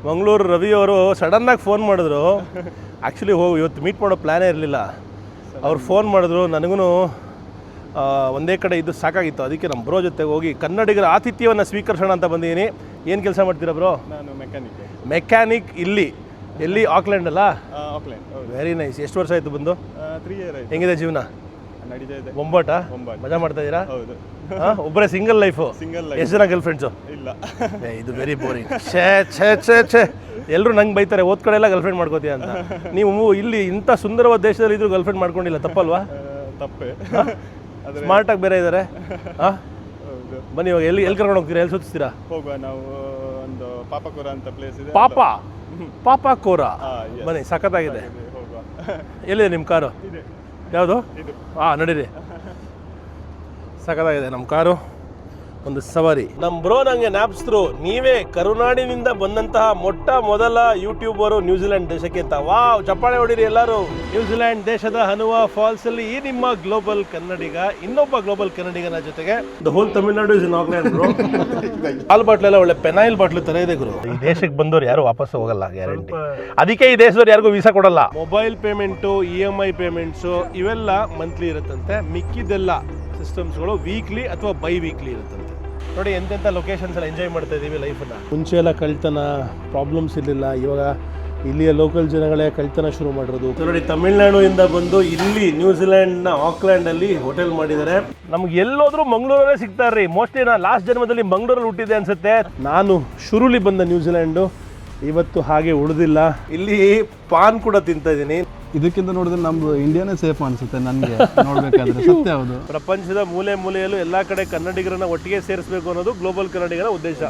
ಮಂಗಳೂರು. ರವಿ ಅವರು ಸಡನ್ನಾಗಿ ಫೋನ್ ಮಾಡಿದ್ರು. ಆ್ಯಕ್ಚುಲಿ ಇವತ್ತು ಮೀಟ್ ಮಾಡೋ ಪ್ಲ್ಯಾನೇ ಇರಲಿಲ್ಲ. ಅವ್ರು ಫೋನ್ ಮಾಡಿದ್ರು, ನನಗೂ ಒಂದೇ ಕಡೆ ಇದ್ದು ಸಾಕಾಗಿತ್ತು. ಅದಕ್ಕೆ ನಮ್ಮ ಬ್ರೋ ಜೊತೆಗೆ ಹೋಗಿ ಕನ್ನಡಿಗರ ಆತಿಥ್ಯವನ್ನು ಸ್ವೀಕರಿಸೋಣ ಅಂತ ಬಂದಿದ್ದೀನಿ. ಏನು ಕೆಲಸ ಮಾಡ್ತೀರಾ ಬ್ರೋ? ನಾನು ಮೆಕ್ಯಾನಿಕ್. ಎಲ್ಲಿ ಆಕ್ಲೆಂಡ್ ಅಲ್ಲ? ಆಕ್ಲೆಂಡ್. Very nice. ಎಷ್ಟು ವರ್ಷ ಆಯಿತು ಬಂದು? 3 years ಆಯ್ತು. ಹೆಂಗಿದೆ ಜೀವನ? ನಡೀತಾ ಇದೆ. ಬೊಂಬಾಟ ಮಜಾ ಮಾಡ್ತಾ ಇದ್ದೀರಾ? ಹೌದು. ಒಬ್ಬರೇ ಸಿಂಗಲ್ ಲೈಫು? ಎಷ್ಟು ಜನ ಗರ್ಲ್ ಫ್ರೆಂಡ್ಸು? ಇಲ್ಲ. ಇದು ವೆರಿ ಬೋರಿಂಗ್. ಛೇ ಎಲ್ಲರೂ ನಂಗೆ ಬೈತಾರೆ, ಓದ್ ಕಡೆ ಎಲ್ಲ ಗರ್ಲ್ ಫ್ರೆಂಡ್ ಮಾಡ್ಕೋತೀಯ ಅಂತ. ನೀವು ಇಲ್ಲಿ ಇಂಥ ಸುಂದರವಾದ ದೇಶದಲ್ಲಿ ಇದ್ರೂ ಗರ್ಲ್ ಫ್ರೆಂಡ್ ಮಾಡ್ಕೊಂಡಿಲ್ಲ, ತಪ್ಪಲ್ವಾ? ತಪ್ಪೇ. ಸ್ಮಾರ್ಟಾಗಿ ಬೇರೆ ಇದ್ದಾರೆ. ಹಾಂ, ಬನ್ನಿ ಇವಾಗ ಎಲ್ಲಿ ಕರ್ಕೊಂಡು ಹೋಗ್ತೀರಾ? ಎಲ್ಲಿ ಸುತ್ತಿಸ್ತೀರಾ? ಹೋಗುವ, ನಾವು ಒಂದು ಪಾಪಕೋರ ಅಂತ ಪ್ಲೇಸ್ ಇದೆ. ಪಾಪಕೋರ. ಬನ್ನಿ, ಸಖತ್ತಾಗಿದೆ. ಹೋಗುವ. ಎಲ್ಲಿದೆ ನಿಮ್ಮ ಕಾರು? ಇದೆ. ಯಾವುದು? ಇದು. ಹಾಂ, ನಡೀರಿ. ಸಖತ್ತಾಗಿದೆ ನಮ್ಮ ಕಾರು. ಒಂದು ಸವಾರಿ. ನಮ್ಮ ಬ್ರೋ ನಂಗೆ ಜ್ಞಾಪಿಸಿದ್ರು, ನೀವೇ ಕರುನಾಡಿನಿಂದ ಬಂದಂತಹ ಮೊಟ್ಟ ಮೊದಲ ಯೂಟ್ಯೂಬರು ನ್ಯೂಜಿಲೆಂಡ್ ದೇಶಕ್ಕೆ ಅಂತ. ವಾವ್, ಚಪ್ಪಾಳೆ ಹೊಡಿರಿ ಎಲ್ಲರೂ. ನ್ಯೂಜಿಲೆಂಡ್ ದೇಶದ ಹನುವಾ ಫಾಲ್ಸ್ ಅಲ್ಲಿ ಈ ನಿಮ್ಮ ಗ್ಲೋಬಲ್ ಕನ್ನಡಿಗ, ಇನ್ನೊಬ್ಬ ಗ್ಲೋಬಲ್ ಕನ್ನಡಿಗನ ಜೊತೆಗೆ the whole Tamil Nadu is in Auckland bro. ಹಾಲ್ ಬಾಟ್ಲೆಲ್ಲ ಒಳ್ಳೆ ಪೆನೈಲ್ ಬಾಟ್ಲು ತರ ಇದೆ ಗುರು. ಈ ದೇಶಕ್ಕೆ ಬಂದವ್ರು ಯಾರು ವಾಪಸ್ ಹೋಗಲ್ಲ, ಗ್ಯಾರಂಟಿ. ಅದಕ್ಕೆ ಈ ದೇಶದವ್ರು ಯಾರಿಗೂ ವೀಸಾ ಕೊಡಲ್ಲ. ಮೊಬೈಲ್ ಪೇಮೆಂಟು, EMI ಪೇಮೆಂಟ್ಸು ಇವೆಲ್ಲ ಮಂತ್ಲಿ ಇರುತ್ತಂತೆ. ಮಿಕ್ಕಿದೆಲ್ಲ ಸಿಸ್ಟಮ್ಸ್ಗಳು ವೀಕ್ಲಿ ಅಥವಾ ಬೈ ವೀಕ್ಲಿ ಇರುತ್ತಂತೆ. ನೋಡಿ ಎಂತೆಂಥ ಲೊಕೇಶನ್ಸ್ ಎಲ್ಲ ಎಂಜಾಯ್ ಮಾಡ್ತಾ ಇದ್ದೀವಿ ಲೈಫನ್ನು. ಮುಂಚೆ ಎಲ್ಲ ಕಳ್ತನ ಪ್ರಾಬ್ಲಮ್ಸ್ ಇರಲಿಲ್ಲ, ಇವಾಗ ಇಲ್ಲಿಯ ಲೋಕಲ್ ಜನಗಳೇ ಕಳ್ತನ ಶುರು ಮಾಡಿರೋದು. ನೋಡಿ, ತಮಿಳ್ನಾಡಿಂದ ಬಂದು ಇಲ್ಲಿ ನ್ಯೂಜಿಲೆಂಡ್ನ ಆಕ್ಲ್ಯಾಂಡಲ್ಲಿ ಹೋಟೆಲ್ ಮಾಡಿದ್ದಾರೆ. ನಮ್ಗೆ ಎಲ್ಲೋದ್ರೂ ಮಂಗಳೂರಲ್ಲೇ ಸಿಗ್ತಾರ್ರಿ. ಮೋಸ್ಟ್ಲಿ ನಾನು ಲಾಸ್ಟ್ ಜನ್ಮದಲ್ಲಿ ಮಂಗಳೂರಲ್ಲಿ ಹುಟ್ಟಿದ್ದೆ ಅನ್ಸುತ್ತೆ. ನಾನು ಶುರುಲಿ ಬಂದ ನ್ಯೂಜಿಲೆಂಡು, ಇವತ್ತು ಹಾಗೆ ಉಳಿದಿಲ್ಲ. ಇಲ್ಲಿ ಪಾನ್ ಕೂಡ ತಿಂತಾ ಇದ್ದೀನಿ. ಇದಕ್ಕಿಂತ ನೋಡಿದ್ರೆ ನಮ್ದು ಇಂಡಿಯಾನೇ ಸೇಫ್ ಅನ್ಸುತ್ತೆ ನನಗೆ ನೋಡ್ಬೇಕಾದ್ರೆ. ಸತ್ಯ ಹೌದು. ಪ್ರಪಂಚದ ಮೂಲೆ ಮೂಲೆಯಲ್ಲೂ ಎಲ್ಲ ಕಡೆ ಕನ್ನಡಿಗರನ್ನ ಒಟ್ಟಿಗೆ ಸೇರಿಸಬೇಕು ಅನ್ನೋದು ಗ್ಲೋಬಲ್ ಕನ್ನಡಿಗರ ಉದ್ದೇಶ.